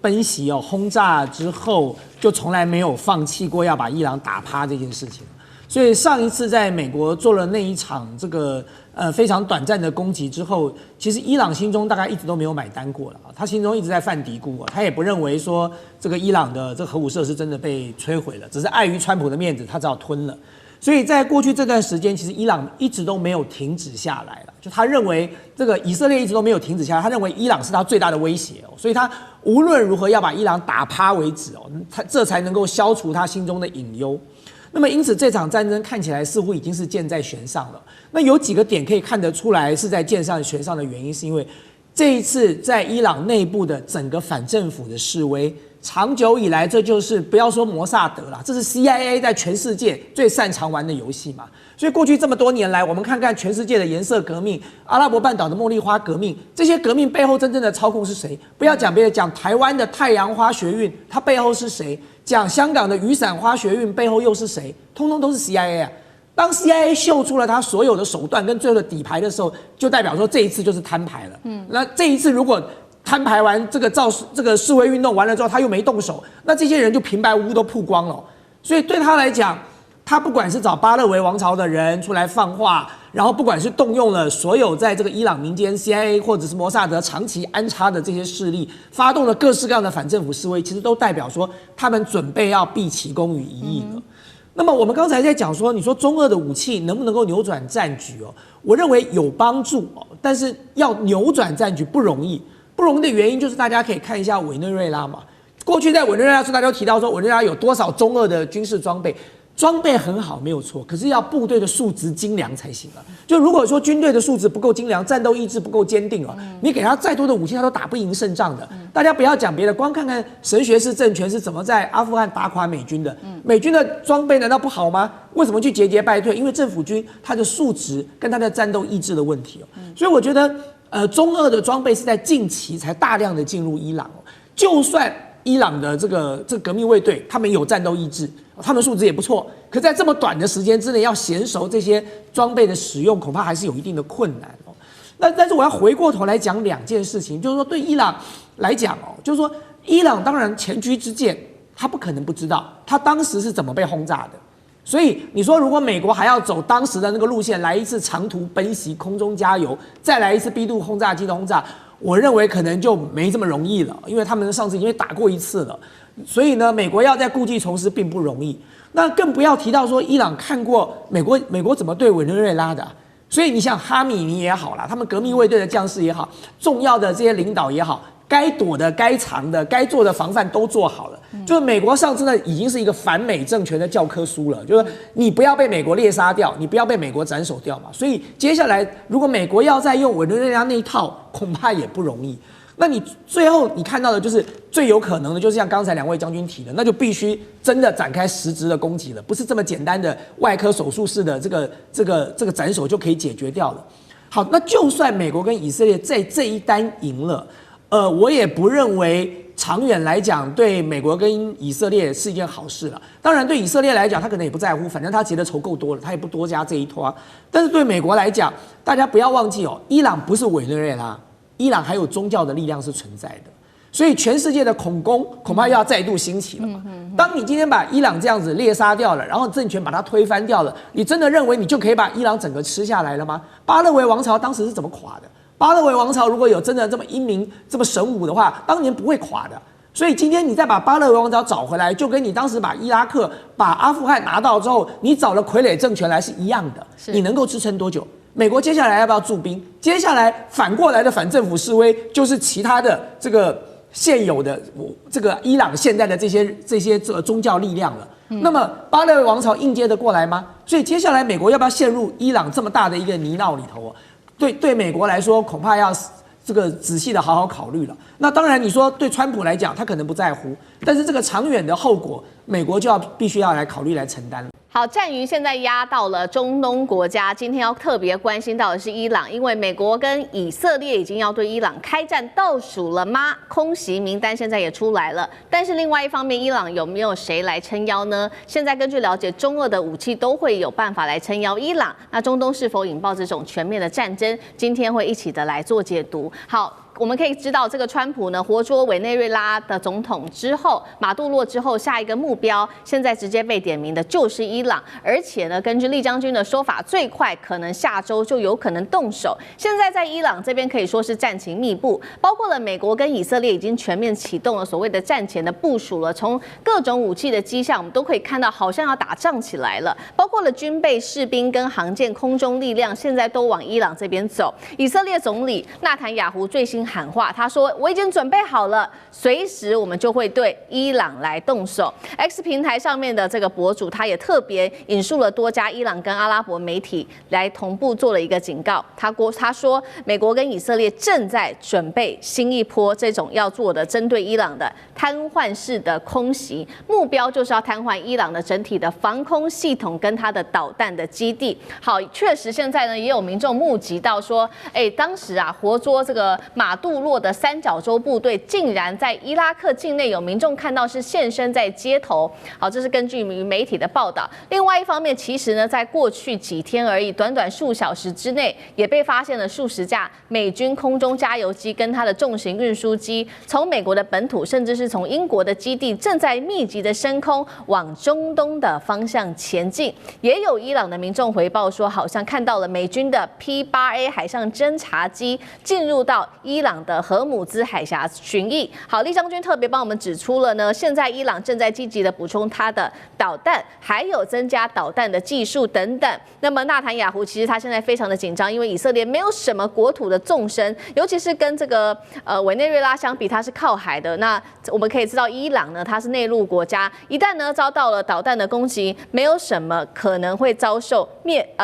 奔袭轰炸之后，就从来没有放弃过要把伊朗打趴这件事情。所以上一次在美国做了那一场这个非常短暂的攻击之后，其实伊朗心中大概一直都没有买单过了，他心中一直在犯嘀咕，他也不认为说这个伊朗的这个核武设施真的被摧毁了，只是碍于川普的面子，他只好吞了。所以在过去这段时间，其实伊朗一直都没有停止下来了。就他认为这个以色列一直都没有停止下来，他认为伊朗是他最大的威胁哦，所以他无论如何要把伊朗打趴为止哦，他这才能够消除他心中的隐忧。那么因此这场战争看起来似乎已经是箭在弦上了。那有几个点可以看得出来是在箭上弦上的原因，是因为这一次在伊朗内部的整个反政府的示威。长久以来，这就是不要说摩萨德啦，这是 CIA 在全世界最擅长玩的游戏嘛。所以过去这么多年来，我们看看全世界的颜色革命、阿拉伯半岛的茉莉花革命，这些革命背后真正的操控是谁？不要讲别的，讲台湾的太阳花学运，它背后是谁？讲香港的雨伞花学运背后又是谁？通通都是 CIA 啊。当 CIA 秀出了他所有的手段跟最后的底牌的时候，就代表说这一次就是摊牌了。那这一次如果摊牌完这个示威运动完了之后，他又没动手，那这些人就平白无故都曝光了。所以对他来讲，他不管是找巴勒维王朝的人出来放话，然后不管是动用了所有在这个伊朗民间 CIA 或者是摩萨德长期安插的这些势力，发动了各式各样的反政府示威，其实都代表说他们准备要毕其功于一役了。那么我们刚才在讲说，你说中俄的武器能不能够扭转战局哦？我认为有帮助哦，但是要扭转战局不容易。不容易的原因就是大家可以看一下委内瑞拉嘛。过去在委内瑞拉时，大家都提到说委内瑞拉有多少中俄的军事装备，装备很好没有错，可是要部队的素质精良才行啊。就如果说军队的素质不够精良，战斗意志不够坚定啊，你给他再多的武器，他都打不赢胜仗的。大家不要讲别的，光看看神学式政权是怎么在阿富汗打垮美军的。美军的装备难道不好吗？为什么去节节败退？因为政府军他的素质跟他的战斗意志的问题哦。所以我觉得。中俄的装备是在近期才大量的进入伊朗哦。就算伊朗的这个革命卫队，他们有战斗意志，他们素质也不错，可在这么短的时间之内要娴熟这些装备的使用，恐怕还是有一定的困难哦。但是我要回过头来讲两件事情，就是说对伊朗来讲哦，就是说伊朗当然前车之鉴，他不可能不知道他当时是怎么被轰炸的。所以你说，如果美国还要走当时的那个路线，来一次长途奔袭、空中加油，再来一次 B 度轰炸机的轰炸，我认为可能就没这么容易了，因为他们上次已经打过一次了。所以呢，美国要再故技重施并不容易。那更不要提到说，伊朗看过美国怎么对委内瑞拉的，所以你像哈米尼也好啦，他们革命卫队的将士也好，重要的这些领导也好。该躲的、该藏的、该做的防范都做好了。就是美国上次呢，已经是一个反美政权的教科书了。就是你不要被美国猎杀掉，你不要被美国斩首掉嘛。所以接下来，如果美国要再用委内瑞拉那一套，恐怕也不容易。那你最后你看到的就是最有可能的，就是像刚才两位将军提的，那就必须真的展开实质的攻击了，不是这么简单的外科手术式的这个斩首就可以解决掉了。好，那就算美国跟以色列在这一单赢了。我也不认为长远来讲对美国跟以色列是一件好事了。当然，对以色列来讲，他可能也不在乎，反正他结的仇够多了，他也不多加这一拖。但是对美国来讲，大家不要忘记哦，伊朗不是委内瑞拉，伊朗还有宗教的力量是存在的，所以全世界的恐攻恐怕又要再度兴起了嘛。当你今天把伊朗这样子猎杀掉了，然后政权把它推翻掉了，你真的认为你就可以把伊朗整个吃下来了吗？巴勒维王朝当时是怎么垮的？巴勒维王朝如果有真的这么英明、这么神武的话，当年不会垮的。所以今天你再把巴勒维王朝找回来，就跟你当时把伊拉克、把阿富汗拿到之后，你找了傀儡政权来是一样的。你能够支撑多久？美国接下来要不要驻兵？接下来反过来的反政府示威，就是其他的这个现有的这个伊朗现在的这些宗教力量了。那么巴勒维王朝应接得过来吗？所以接下来美国要不要陷入伊朗这么大的一个泥淖里头？对美国来说，恐怕要这个仔细的好好考虑了。那当然，你说对川普来讲，他可能不在乎，但是这个长远的后果，美国就必须要来考虑来承担了。好，战云现在压到了中东国家，今天要特别关心到的是伊朗，因为美国跟以色列已经要对伊朗开战倒数了吗？空袭名单现在也出来了，但是另外一方面，伊朗有没有谁来撑腰呢？现在根据了解，中俄的武器都会有办法来撑腰伊朗，那中东是否引爆这种全面的战争？今天会一起的来做解读。好。我们可以知道，这个川普呢活捉委内瑞拉的总统之后，马杜罗之后，下一个目标现在直接被点名的就是伊朗，而且呢，根据厉将军的说法，最快可能下周就有可能动手。现在在伊朗这边可以说是战情密布，包括了美国跟以色列已经全面启动了所谓的战前的部署了，从各种武器的迹象，我们都可以看到好像要打仗起来了，包括了军备、士兵跟航舰、空中力量，现在都往伊朗这边走。以色列总理纳坦雅胡最新喊话，他说：“我已经准备好了，随时我们就会对伊朗来动手。” X 平台上面的这个博主，他也特别引述了多家伊朗跟阿拉伯媒体来同步做了一个警告。他说，美国跟以色列正在准备新一波这种要做的针对伊朗的瘫痪式的空袭，目标就是要瘫痪伊朗的整体的防空系统跟它的导弹的基地。好，确实现在呢也有民众目击到说，当时啊活捉这个马杜罗的三角洲部队竟然在伊拉克境内有民众看到是现身在街头。好，这是根据媒体的报道。另外一方面，其实呢，在过去几天而已，短短数小时之内，也被发现了数十架美军空中加油机跟它的重型运输机，从美国的本土，甚至是从英国的基地，正在密集的升空往中东的方向前进。也有伊朗的民众回报说，好像看到了美军的 P-8A 海上侦察机进入到伊朗的荷姆兹海峡巡弋。好，厉将军特别帮我们指出了呢，现在伊朗正在积极的补充它的导弹，还有增加导弹的技术等等。那么纳坦雅胡其实他现在非常的紧张，因为以色列没有什么国土的纵深，尤其是跟这个委内瑞拉相比，它是靠海的。那我们可以知道，伊朗呢它是内陆国家，一旦呢遭到了导弹的攻击，没有什么可能会遭受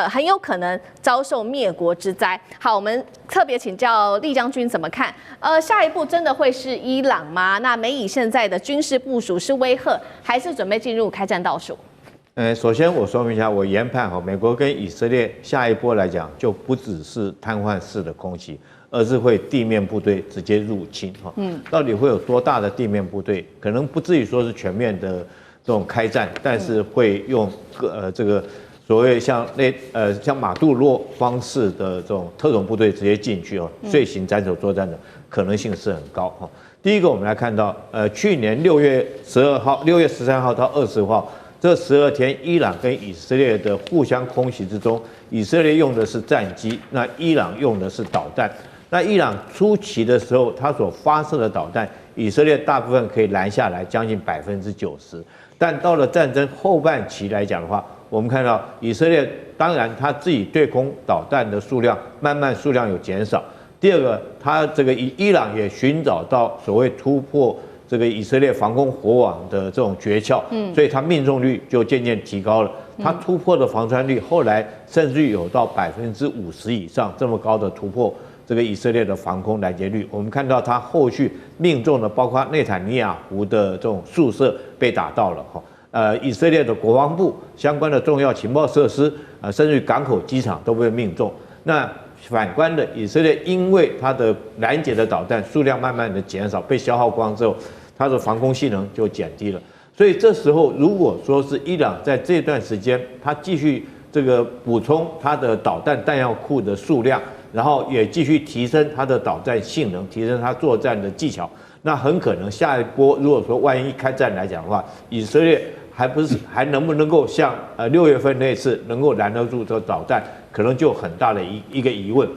很有可能遭受灭国之灾。好，我们特别请教厉将军怎么看？下一步真的会是伊朗吗？那美以现在的军事部署是威吓，还是准备进入开战倒数？首先我说明一下，我研判美国跟以色列下一波来讲，就不只是瘫痪式的攻击，而是会地面部队直接入侵到底会有多大的地面部队？可能不至于说是全面的这种开战，但是会用这个所谓像马杜罗方式的这种特种部队直接进去遂行斩首作战的可能性是很高第一个，我们来看到去年6月12号、6月13号到20号。这12天，伊朗跟以色列的互相空袭之中，以色列用的是战机，那伊朗用的是导弹。那伊朗初期的时候，它所发射的导弹，以色列大部分可以拦下来，将近90%。但到了战争后半期来讲的话，我们看到以色列当然它自己对空导弹的数量慢慢数量有减少。第二个，它这个伊朗也寻找到所谓突破这个以色列防空火网的这种诀窍，所以它命中率就渐渐提高了。它突破的防穿率后来甚至有到50%以上这么高的突破，这个以色列的防空拦截率。我们看到它后续命中的，包括内塔尼亚胡的这种宿舍被打到了以色列的国防部相关的重要情报设施甚至于港口、机场都被命中。那反观的以色列，因为它的拦截的导弹数量慢慢的减少，被消耗光之后，它的防空性能就减低了。所以这时候，如果说是伊朗在这段时间，它继续这个补充它的导弹弹药库的数量，然后也继续提升它的导弹性能，提升它作战的技巧，那很可能下一波，如果说万一开战来讲的话，以色列还能不能够像6月份那次能够拦得住这导弹，可能就很大的一个疑问。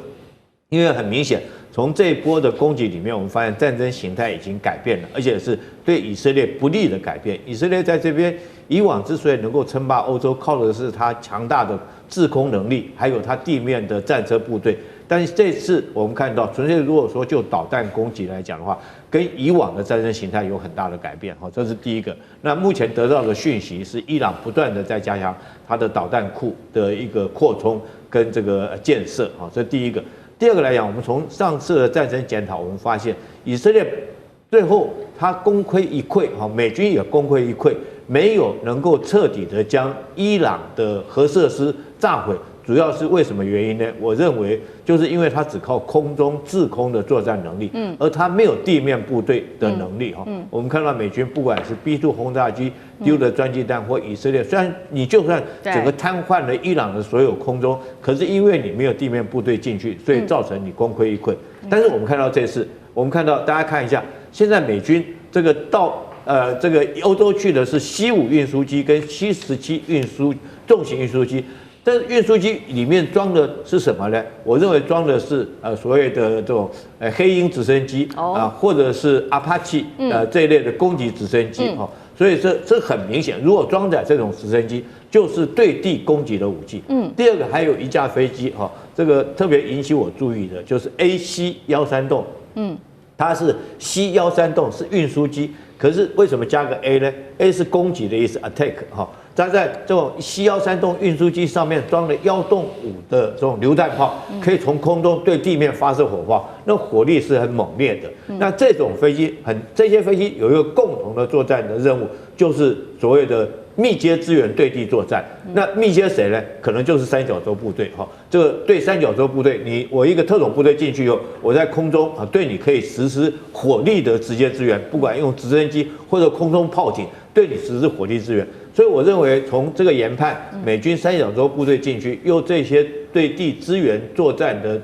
因为很明显，从这一波的攻击里面，我们发现战争形态已经改变了，而且是对以色列不利的改变。以色列在这边以往之所以能够称霸欧洲，靠的是它强大的制空能力，还有它地面的战车部队。但是这次我们看到，纯粹如果说就导弹攻击来讲的话，跟以往的战争形态有很大的改变，这是第一个。那目前得到的讯息是，伊朗不断的在加强它的导弹库的一个扩充跟这个建设，这是第一个。第二个来讲，我们从上次的战争检讨，我们发现以色列最后他功亏一篑，美军也功亏一篑，没有能够彻底的将伊朗的核设施炸毁。主要是为什么原因呢？我认为就是因为它只靠空中制空的作战能力，而它没有地面部队的能力哈。我们看到美军不管是 B-2 轰炸机丢的专机弹，或以色列，虽然你就算整个瘫痪了伊朗的所有空中，可是因为你没有地面部队进去，所以造成你功亏一篑。但是我们看到这次，我们看到大家看一下，现在美军这个到这个欧洲去的是C-5运输机跟C-17重型运输机。但是运输机里面装的是什么呢？我认为装的是所谓的这种黑鹰直升机或者是阿帕奇这一类的攻击直升机所以这很明显，如果装载这种直升机，就是对地攻击的武器。第二个还有一架飞机这个特别引起我注意的就是 AC-13它是 C-13是运输机，可是为什么加个 A 呢 ？A 是攻击的意思 ，attack 它在这种 C-13运输机上面装了1洞5的这种榴弹炮，可以从空中对地面发射火炮，那火力是很猛烈的。那这种飞机这些飞机有一个共同的作战的任务，就是所谓的密接支援对地作战。那密接谁呢？可能就是三角洲部队这个对三角洲部队，我一个特种部队进去以后，我在空中对你可以实施火力的直接支援，不管用直升机或者空中炮艇对你实施火力支援。所以我认为从这个研判，美军三角洲部队进去，用这些对地支援作战的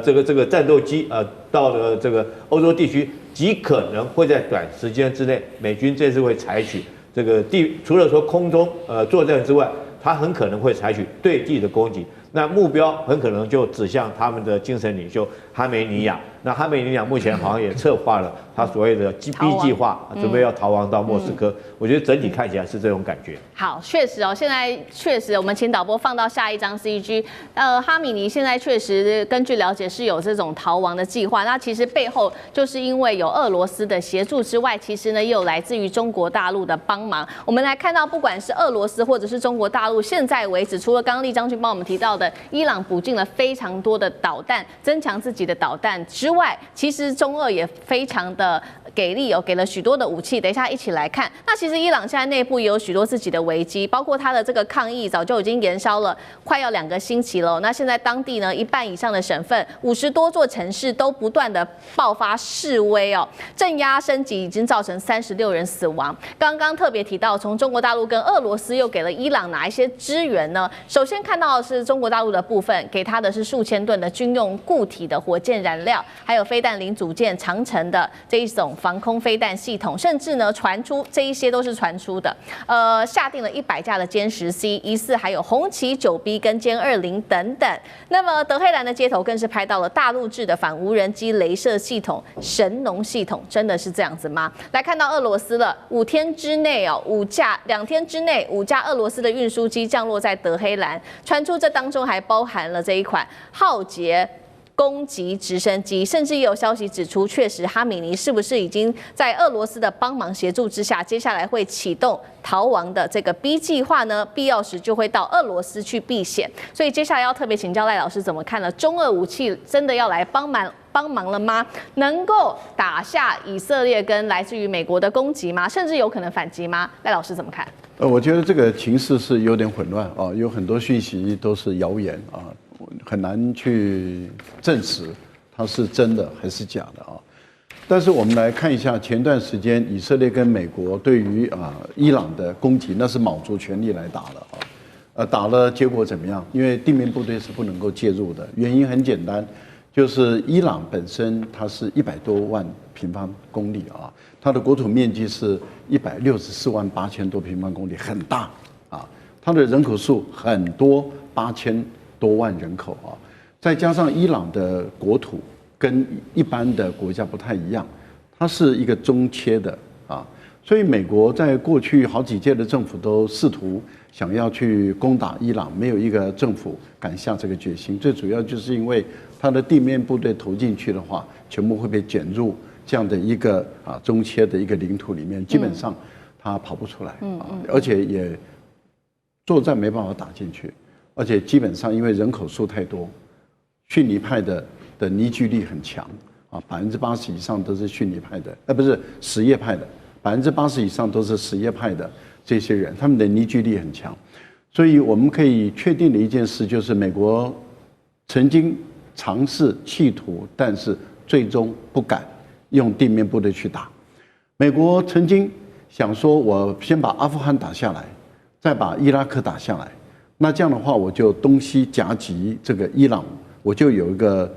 这个战斗机到了这个欧洲地区，极可能会在短时间之内，美军这次会采取这个除了说空中作战之外，它很可能会采取对地的攻击。那目标很可能就指向他们的精神领袖哈梅尼亚。那哈梅尼亚目前好像也策划了他所谓的 B 计划，准备要逃亡到莫斯科。我觉得整体看起来是这种感觉。好，确实现在确实，我们请导播放到下一张 CG。哈米尼现在确实根据了解是有这种逃亡的计划。那其实背后就是因为有俄罗斯的协助之外，其实呢也有来自于中国大陆的帮忙。我们来看到，不管是俄罗斯或者是中国大陆，现在为止，除了刚刚厉将军帮我们提到的伊朗补进了非常多的导弹，增强自己的导弹之外，其实中俄也非常的给力给了许多的武器。等一下一起来看。那其实伊朗现在内部也有许多自己的危机，包括它的这个抗议早就已经延烧了快要2个星期了。那现在当地呢1半以上的省份50多座城市都不断的爆发示威镇压升级，已经造成36人死亡。刚刚特别提到，从中国大陆跟俄罗斯又给了伊朗哪一些支援呢？首先看到的是中国大陆的部分，给它的是数千吨的军用固体的火箭燃料，还有飞弹零组件、长程的这一种防空飞弹系统，甚至呢传出这一些都是传出的。下定了100架的歼10C，疑似还有红旗9B跟歼20等等。那么德黑兰的街头更是拍到了大陆制的反无人机雷射系统神农系统，真的是这样子吗？来看到俄罗斯了，2天之内2天之内5架俄罗斯的运输机降落在德黑兰，传出这当中还包含了这一款浩劫攻击直升机，甚至也有消息指出，确实哈米尼是不是已经在俄罗斯的帮忙协助之下，接下来会启动逃亡的这个 B 计划呢？必要时就会到俄罗斯去避险。所以接下来要特别请教赖老师怎么看了？中俄武器真的要来帮忙了吗？能够打下以色列跟来自于美国的攻击吗？甚至有可能反击吗？赖老师怎么看？我觉得这个情势是有点混乱有很多讯息都是谣言很难去证实它是真的还是假的但是我们来看一下前段时间以色列跟美国对于伊朗的攻击，那是卯足全力来打的打了结果怎么样？因为地面部队是不能够介入的，原因很简单，就是伊朗本身它是100多万平方公里它的国土面积是164万8千多平方公里，很大它的人口数很多，8000多万人口再加上伊朗的国土跟一般的国家不太一样，它是一个中切的所以美国在过去好几届的政府都试图想要去攻打伊朗，没有一个政府敢下这个决心。最主要就是因为它的地面部队投进去的话，全部会被卷入这样的一个中切的一个领土里面，基本上它跑不出来而且也作战没办法打进去。而且基本上因为人口数太多，逊尼派的凝聚力很强80%以上都是逊尼派的，不是什叶派的，80%以上都是什叶派的。这些人，他们的凝聚力很强。所以我们可以确定的一件事就是，美国曾经尝试企图，但是最终不敢用地面部队去打。美国曾经想说，我先把阿富汗打下来，再把伊拉克打下来，那这样的话，我就东西夹击这个伊朗，我就有一个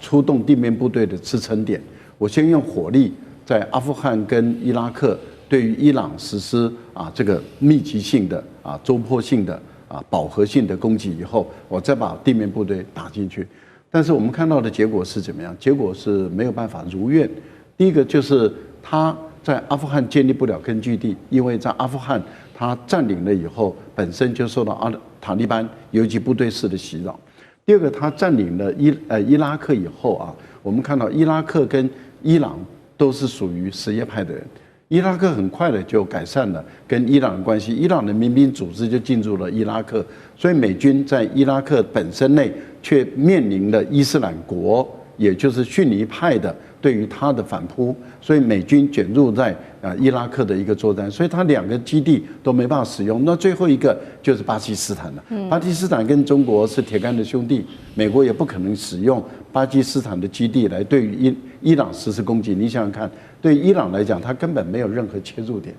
出动地面部队的支撑点。我先用火力在阿富汗跟伊拉克对于伊朗实施这个密集性的周波性的饱和性的攻击以后，我再把地面部队打进去。但是我们看到的结果是怎么样？结果是没有办法如愿。第一个就是他在阿富汗建立不了根据地，因为在阿富汗他占领了以后，本身就受到塔利班游击部队式的袭扰。第二个，他占领了伊拉克以后我们看到伊拉克跟伊朗都是属于什叶派的人。伊拉克很快的就改善了跟伊朗的关系，伊朗的民兵组织就进入了伊拉克，所以美军在伊拉克本身内却面临了伊斯兰国，也就是逊尼派的对于他的反扑，所以美军卷入在伊拉克的一个作战，所以他2个基地都没办法使用。那最后一个就是巴基斯坦了。巴基斯坦跟中国是铁杆的兄弟，美国也不可能使用巴基斯坦的基地来对于伊朗实施攻击。你想想看，对伊朗来讲，他根本没有任何切入点，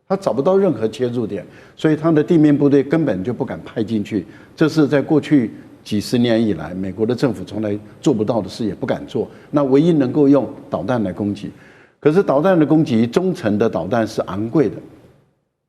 他找不到任何切入点，所以他的地面部队根本就不敢派进去。这是在过去几十年以来，美国的政府从来做不到的事，也不敢做。那唯一能够用导弹来攻击，可是导弹的攻击，中程的导弹是昂贵的。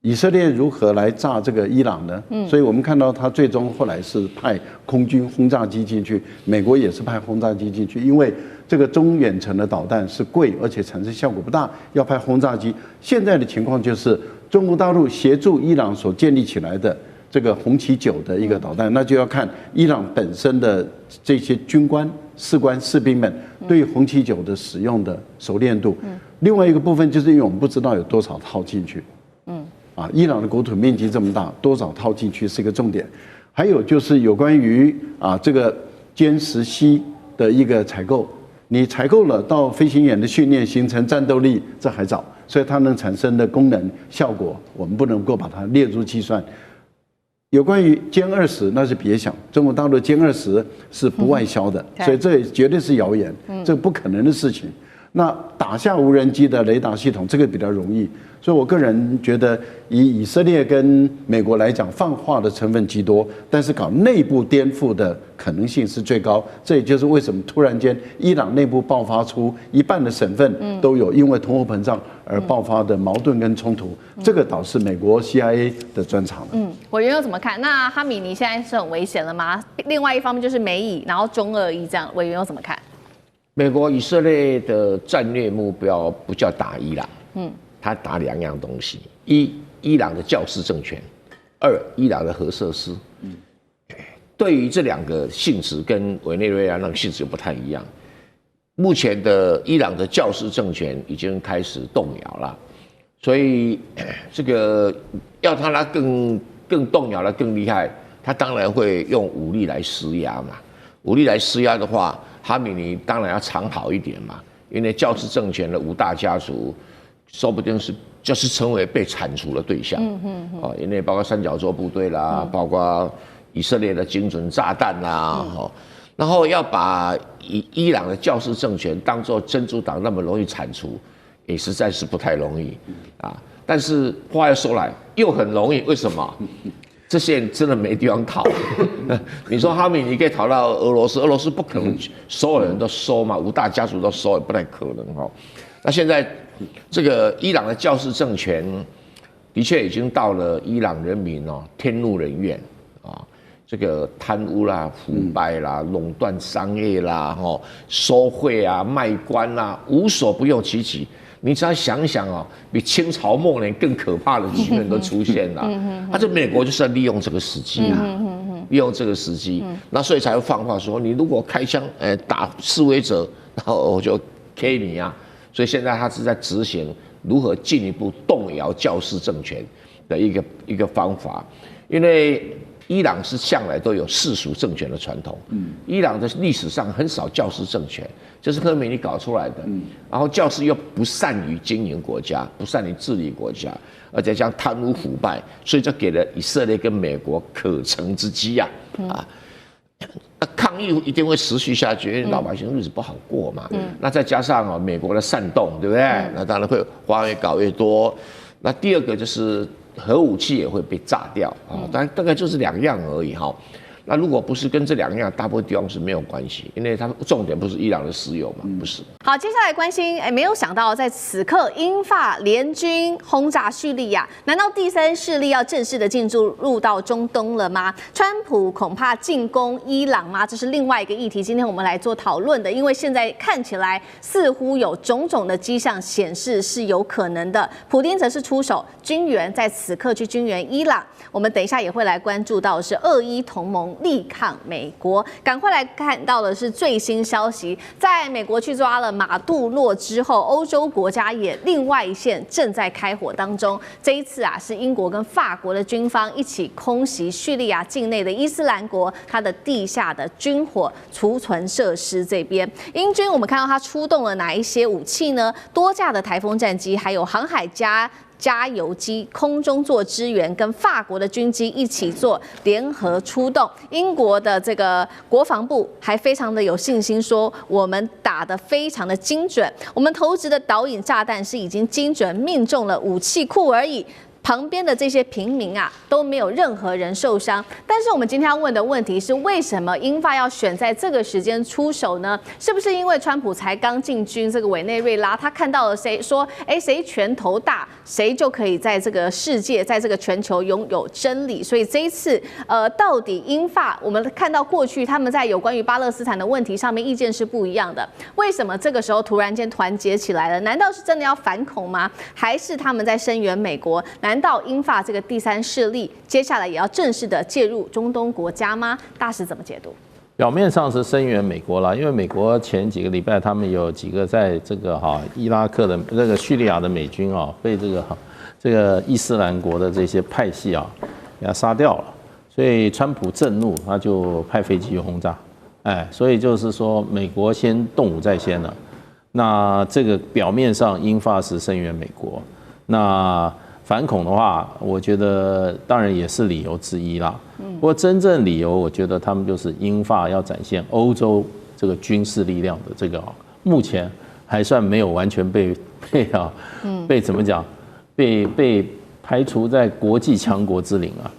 以色列如何来炸这个伊朗呢？所以我们看到他最终后来是派空军轰炸机进去，美国也是派轰炸机进去，因为这个中远程的导弹是贵，而且产生效果不大，要派轰炸机。现在的情况就是中国大陆协助伊朗所建立起来的这个红旗9的一个导弹，那就要看伊朗本身的这些军官、士官、士兵们对红旗9的使用的熟练度。另外一个部分就是因为我们不知道有多少套进去。伊朗的国土面积这么大，多少套进去是一个重点。还有就是有关于这个歼10C的一个采购，你采购了到飞行员的训练形成战斗力，这还早，所以它能产生的功能效果，我们不能够把它列入计算。有关于歼20，那是别想，中国大陆歼20是不外销的，所以这绝对是谣言，这不可能的事情。那打下无人机的雷达系统，这个比较容易。所以我个人觉得，以色列跟美国来讲，放话的成分极多，但是搞内部颠覆的可能性是最高。这也就是为什么突然间伊朗内部爆发出一半的省份都有因为通货膨胀而爆发的矛盾跟冲突，这个倒是美国 CIA 的专长。委员又怎么看？那哈米尼现在是很危险了吗？另外一方面就是美以，然后中俄伊这样，委员又怎么看？美国以色列的战略目标不叫打伊朗，他打2样东西：一，伊朗的教士政权；二，伊朗的核设施。对于这2个性质跟委内瑞拉那个性质不太一样。目前的伊朗的教士政权已经开始动摇了，所以这个要他更动摇了更厉害，他当然会用武力来施压嘛。武力来施压的话，哈米尼当然要藏好一点嘛，因为教士政权的5大家族，说不定就是成为被铲除的对象。因为包括三角洲部队啦，包括以色列的精准炸弹啦，然后要把伊朗的教士政权当作真主党那么容易铲除，也实在是不太容易但是话又说来，又很容易，为什么？这些人真的没地方逃。你说哈米尼可以逃到俄罗斯，俄罗斯不可能所有人都收嘛，5大家族都收也不太可能那现在这个伊朗的教士政权的确已经到了伊朗人民天怒人怨这个贪污啦、腐败啦、垄断商业啦、收贿啊、卖官啦，无所不用其极。你只要想想比清朝末年更可怕的局面都出现了。这美国就是要利用这个时机利用这个时机，那所以才会放话说，你如果开枪打示威者，然后我就 K 你所以现在他是在执行如何进一步动摇教士政权的一个方法，因为伊朗是向来都有世俗政权的传统，伊朗的历史上很少教师政权，这是科梅尼搞出来的，然后教师又不善于经营国家，不善于治理国家，而且将贪污腐败，所以就给了以色列跟美国可乘之机呀，抗议一定会持续下去，因为老百姓日子不好过嘛。那再加上美国的煽动，对不对？那当然会花越搞越多。那第二个就是核武器也会被炸掉啊，大概就是2样而已哈。那如果不是跟这2样，大部分地方是没有关系，因为它重点不是伊朗的石油嘛，不是。好，接下来关心，没有想到在此刻，英法联军轰炸叙利亚，难道第三势力要正式的进入到中东了吗？川普恐怕进攻伊朗吗？这是另外一个议题，今天我们来做讨论的，因为现在看起来似乎有种种的迹象显示是有可能的。普丁则是出手军援，在此刻去军援伊朗。我们等一下也会来关注到的是俄伊同盟力抗美国。赶快来看到的是最新消息，在美国去抓了马杜洛之后，欧洲国家也另外一线正在开火当中。这一次是英国跟法国的军方一起空袭叙利亚境内的伊斯兰国它的地下的军火储存设施这边。英军我们看到它出动了哪一些武器呢？多架的台风战机，还有航海加油机空中做支援，跟法国的军机一起做联合出动。英国的这个国防部还非常的有信心说，我们打得非常的精准，我们投掷的导引炸弹是已经精准命中了武器库而已。旁边的这些平民都没有任何人受伤。但是我们今天要问的问题是，为什么英法要选在这个时间出手呢？是不是因为川普才刚进军这个委内瑞拉，他看到了谁说，谁拳头大，谁就可以在这个世界，在这个全球拥有真理？所以这一次，到底英法，我们看到过去他们在有关于巴勒斯坦的问题上面意见是不一样的，为什么这个时候突然间团结起来了？难道是真的要反恐吗？还是他们在声援美国？难道英法这个第三势力接下来也要正式的介入中东国家吗？大使怎么解读？表面上是声援美国啦，因为美国前几个礼拜他们有几个在这个伊拉克的这个叙利亚的美军被这个伊斯兰国的这些派系给他杀掉了，所以川普震怒，他就派飞机去轰炸，所以就是说美国先动武在先了。那这个表面上英法是声援美国，那反恐的话，我觉得当然也是理由之一啦。不过真正理由，我觉得他们就是英法要展现欧洲这个军事力量的这个，目前还算没有完全被怎么讲，被排除在国际强国之林啊。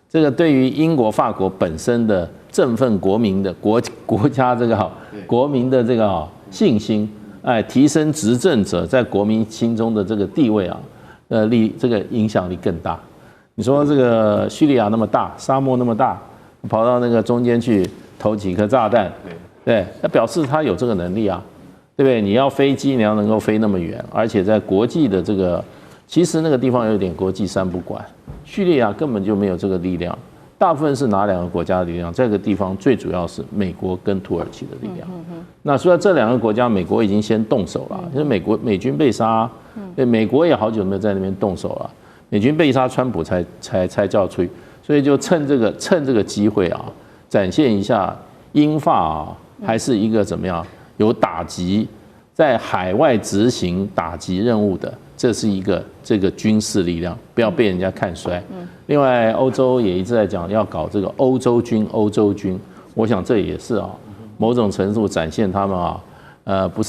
这个对于英国、法国本身的振奋国民的国家这个国民的这个信心，提升执政者在国民心中的这个地位这个影响力更大。你说这个叙利亚那么大，沙漠那么大，跑到那个中间去投几颗炸弹，对，那表示他有这个能力啊，对不对？你要飞机，你要能够飞那么远，而且在国际的这个，其实那个地方有点国际三不管，叙利亚根本就没有这个力量。大部分是哪2个国家的力量？这个地方最主要是美国跟土耳其的力量。那所以这2个国家，美国已经先动手了，因为美军被杀，对，美国也好久没有在那边动手了。美军被杀，川普才叫出去，所以就趁这个机会展现一下英法还是一个怎么样有打击，在海外执行打击任务的，这是一个这个军事力量，不要被人家看衰。另外，欧洲也一直在讲要搞这个欧洲军，我想这也是某种程度展现他们不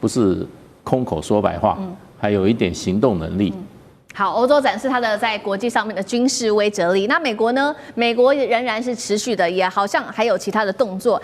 是空口说白话，还有一点行动能力。好，欧洲展示它的在国际上面的军事威慑力。那美国呢？美国仍然是持续的，也好像还有其他的动作。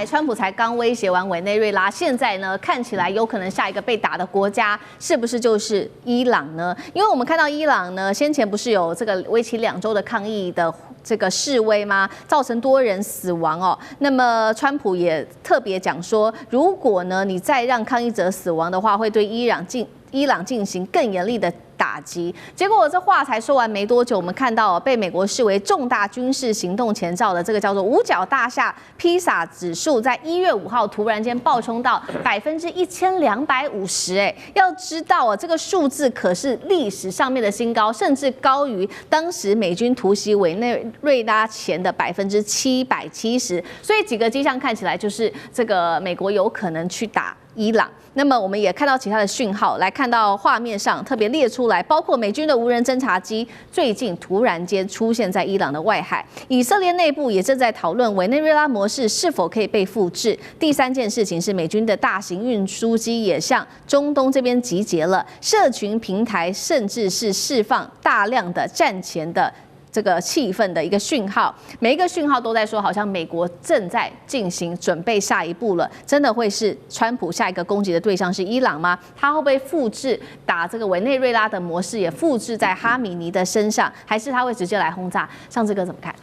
川普才刚威胁完委内瑞拉，现在呢看起来有可能下一个被打的国家是不是就是伊朗呢？因为我们看到伊朗呢，先前不是有这个为期2周的抗议的这个示威吗？造成多人死亡那么川普也特别讲说，如果呢你再让抗议者死亡的话，会对伊朗进行更严厉的打击。结果这话才说完没多久，我们看到被美国视为重大军事行动前兆的这个叫做五角大厦披萨指数，在1月5号突然间暴冲到1250%。要知道这个数字可是历史上面的新高，甚至高于当时美军突袭委内瑞拉前的770%。所以几个迹象看起来就是这个美国有可能去打伊朗。那么我们也看到其他的讯号，来看到画面上特别列出来，包括美军的无人侦察机最近突然间出现在伊朗的外海，以色列内部也正在讨论委内瑞拉模式是否可以被复制。第三件事情是美军的大型运输机也向中东这边集结了，社群平台甚至是释放大量的战前的这个气氛的一个讯号，每一个讯号都在说，好像美国正在进行准备下一步了。真的会是川普下一个攻击的对象是伊朗吗？他会不会复制打这个委内瑞拉的模式，也复制在哈米尼的身上，还是他会直接来轰炸？上志哥怎么看？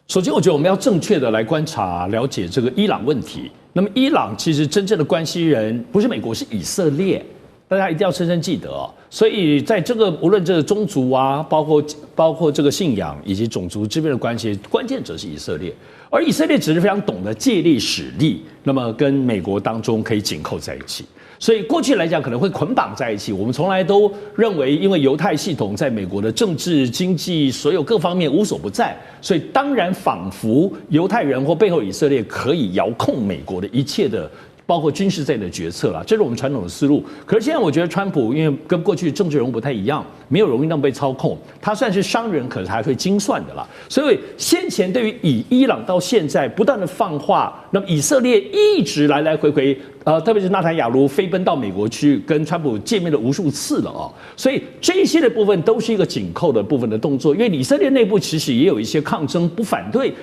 首先，我觉得我们要正确的来观察、了解这个伊朗问题。那么，伊朗其实真正的关系人不是美国，是以色列。大家一定要深深记得哦。所以在这个无论这个宗族啊，包括这个信仰以及种族之间的关系，关键者是以色列。而以色列只是非常懂得借力使力，那么跟美国当中可以紧扣在一起。所以过去来讲可能会捆绑在一起，我们从来都认为，因为犹太系统在美国的政治、经济所有各方面无所不在，所以当然仿佛犹太人或背后以色列可以遥控美国的一切的。包括军事在内的决策啦，这是我们传统的思路。可是现在我觉得川普因为跟过去政治人物不太一样，没有容易那么被操控，他算是商人，可是还会精算的啦。所以先前对于以伊朗到现在不断的放话，那么以色列一直来来回回，特别是纳坦雅卢飞奔到美国去跟川普见面了无数次了哦。所以这些的部分都是一个紧扣的部分的动作，因为以色列内部其实也有一些抗争，不反对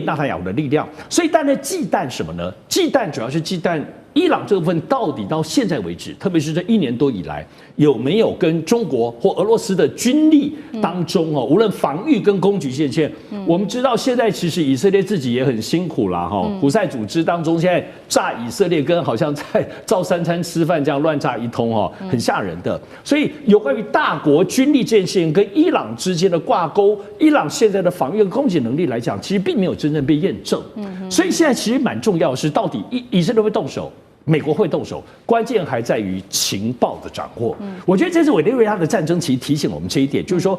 纳坦雅卢的力量。所以大家忌惮什么呢？忌惮主要是忌惮伊朗这部分到底到现在为止，特别是这1年多以来，有没有跟中国或俄罗斯的军力当中无论防御跟攻击线，我们知道现在其实以色列自己也很辛苦啦胡塞组织当中现在炸以色列跟好像在照3餐吃饭这样乱炸一通很吓人的。所以有关于大国军力这件事情跟伊朗之间的挂钩，伊朗现在的防御跟攻击能力来讲，其实并没有真正被验证。所以现在其实蛮重要的是，到底以色列会动手，美国会动手，关键还在于情报的掌握。我觉得这次委内瑞拉的战争其实提醒我们这一点，就是说，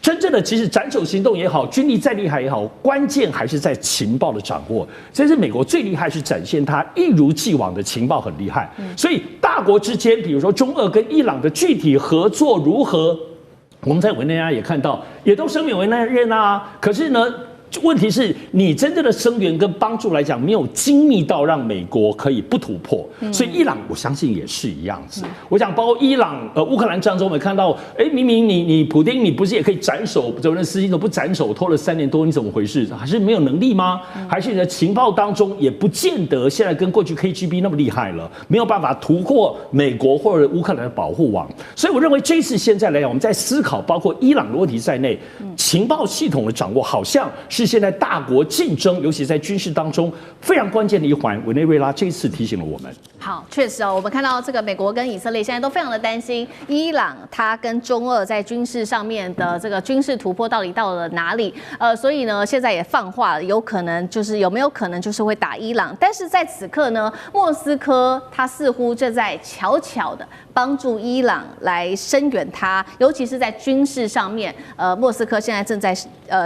真正的其实斩首行动也好，军力再厉害也好，关键还是在情报的掌握。这是美国最厉害，是展现它一如既往的情报很厉害。所以大国之间，比如说中俄跟伊朗的具体合作如何，我们在委内瑞拉也看到，也都声援委内瑞拉，可是呢？问题是你真正的声援跟帮助来讲，没有精密到让美国可以不突破，所以伊朗我相信也是一样子。我想包括伊朗乌克兰战争，我们看到，明明你普丁你不是也可以斩首泽连斯基都不斩首，拖了3年多，你怎么回事？还是没有能力吗？还是你的情报当中也不见得现在跟过去 KGB 那么厉害了，没有办法突破美国或者乌克兰的保护网。所以我认为这次现在来讲，我们在思考包括伊朗的问题在内，情报系统的掌握好像是现在大国竞争，尤其在军事当中非常关键的一环。委内瑞拉这一次提醒了我们。好，确实我们看到这个美国跟以色列现在都非常的担心伊朗它跟中俄在军事上面的这个军事突破到底到了哪里？所以呢，现在也放话了，有没有可能就是会打伊朗？但是在此刻呢，莫斯科它似乎正在悄悄的帮助伊朗来声援它，尤其是在军事上面，莫斯科现在正在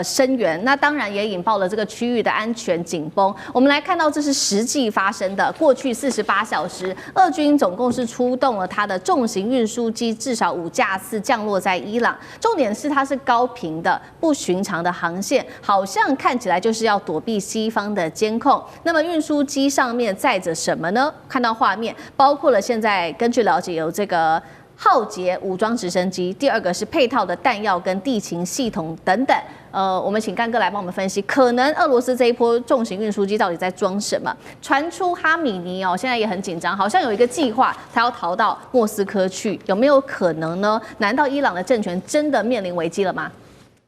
声援，那当然也引爆了这个区域的安全紧绷。我们来看到这是实际发生的，过去48小时，俄军总共是出动了它的重型运输机至少5架次降落在伊朗，重点是它是高频的不寻常的航线，好像看起来就是要躲避西方的监控。那么运输机上面载着什么呢？看到画面，包括了现在根据了解有这个浩劫武装直升机，第二个是配套的弹药跟地勤系统等等。我们请干哥来帮我们分析，可能俄罗斯这一波重型运输机到底在装什么？传出哈米尼现在也很紧张，好像有一个计划，他要逃到莫斯科去，有没有可能呢？难道伊朗的政权真的面临危机了吗？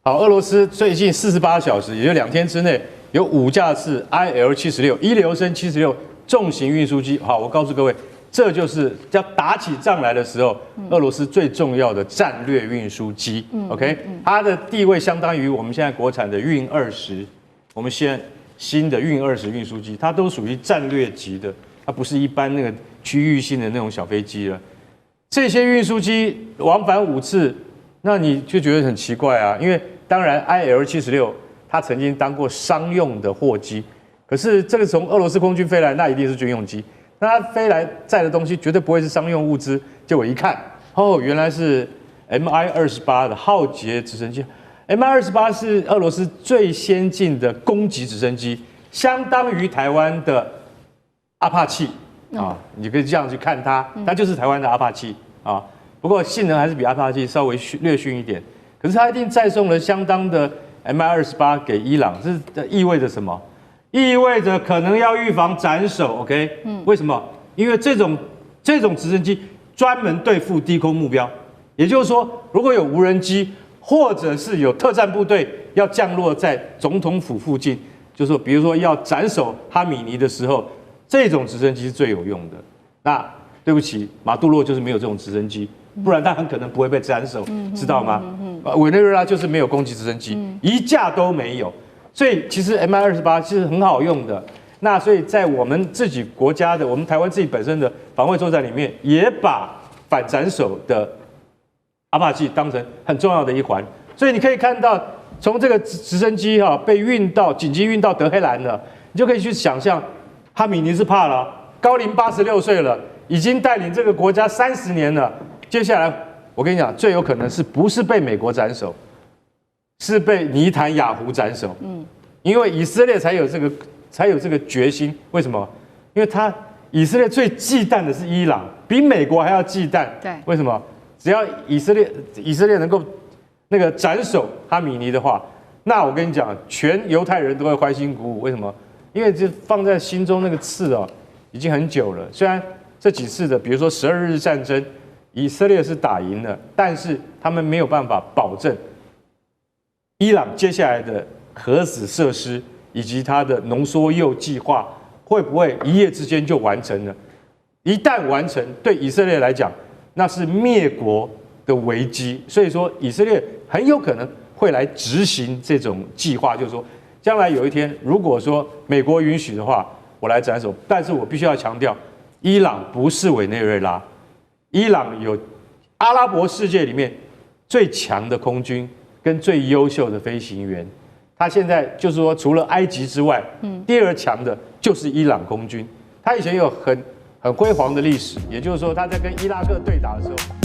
好，俄罗斯最近48小时，也就2天之内，有5架次 IL-76一流升76重型运输机。好，我告诉各位，这就是要打起仗来的时候，俄罗斯最重要的战略运输机。OK， 它的地位相当于我们现在国产的运20，我们现在新的运20运输机，它都属于战略级的，它不是一般那个区域性的那种小飞机了。这些运输机往返5次，那你就觉得很奇怪啊，因为当然 IL-76它曾经当过商用的货机，可是这个从俄罗斯空军飞来，那一定是军用机。那它飞来载的东西绝对不会是商用物资，结果一看，哦，原来是 Mi-28的浩劫直升机。Mi-28是俄罗斯最先进的攻击直升机，相当于台湾的阿帕奇啊，你可以这样去看它，它就是台湾的阿帕奇啊。不过性能还是比阿帕奇稍微略逊一点，可是它一定载送了相当的 Mi-28给伊朗，这意味着什么？意味着可能要预防斩首 ，OK？为什么？因为这种直升机专门对付低空目标，也就是说，如果有无人机或者是有特战部队要降落在总统府附近，就是说，比如说要斩首哈米尼的时候，这种直升机是最有用的。那对不起，马杜罗就是没有这种直升机，不然他很可能不会被斩首，知道吗？委内瑞拉就是没有攻击直升机，一架都没有。所以其实 Mi-28是很好用的，那所以在我们自己国家的，我们台湾自己本身的防卫作战里面，也把反斩首的阿帕奇当成很重要的一环。所以你可以看到，从这个直升机被紧急运到德黑兰了，你就可以去想象，哈米尼是怕了，高龄86岁了，已经带领这个国家30年了，接下来我跟你讲，最有可能是不是被美国斩首？是被尼坦雅胡斩首，因为以色列才有这个决心。为什么？因为以色列最忌惮的是伊朗，比美国还要忌惮。对，为什么？只要以色列能够那个斩首哈米尼的话，那我跟你讲，全犹太人都会欢欣鼓舞。为什么？因为这放在心中那个刺已经很久了。虽然这几次的，比如说12日战争，以色列是打赢了，但是他们没有办法保证伊朗接下来的核子设施以及它的浓缩铀计划会不会一夜之间就完成了？一旦完成，对以色列来讲，那是灭国的危机。所以说，以色列很有可能会来执行这种计划，就是说，将来有一天，如果说美国允许的话，我来斩首。但是我必须要强调，伊朗不是委内瑞拉，伊朗有阿拉伯世界里面最强的空军。跟最优秀的飞行员，他现在就是说，除了埃及之外，第2强的就是伊朗空军。他以前有很辉煌的历史，也就是说，他在跟伊拉克对打的时候。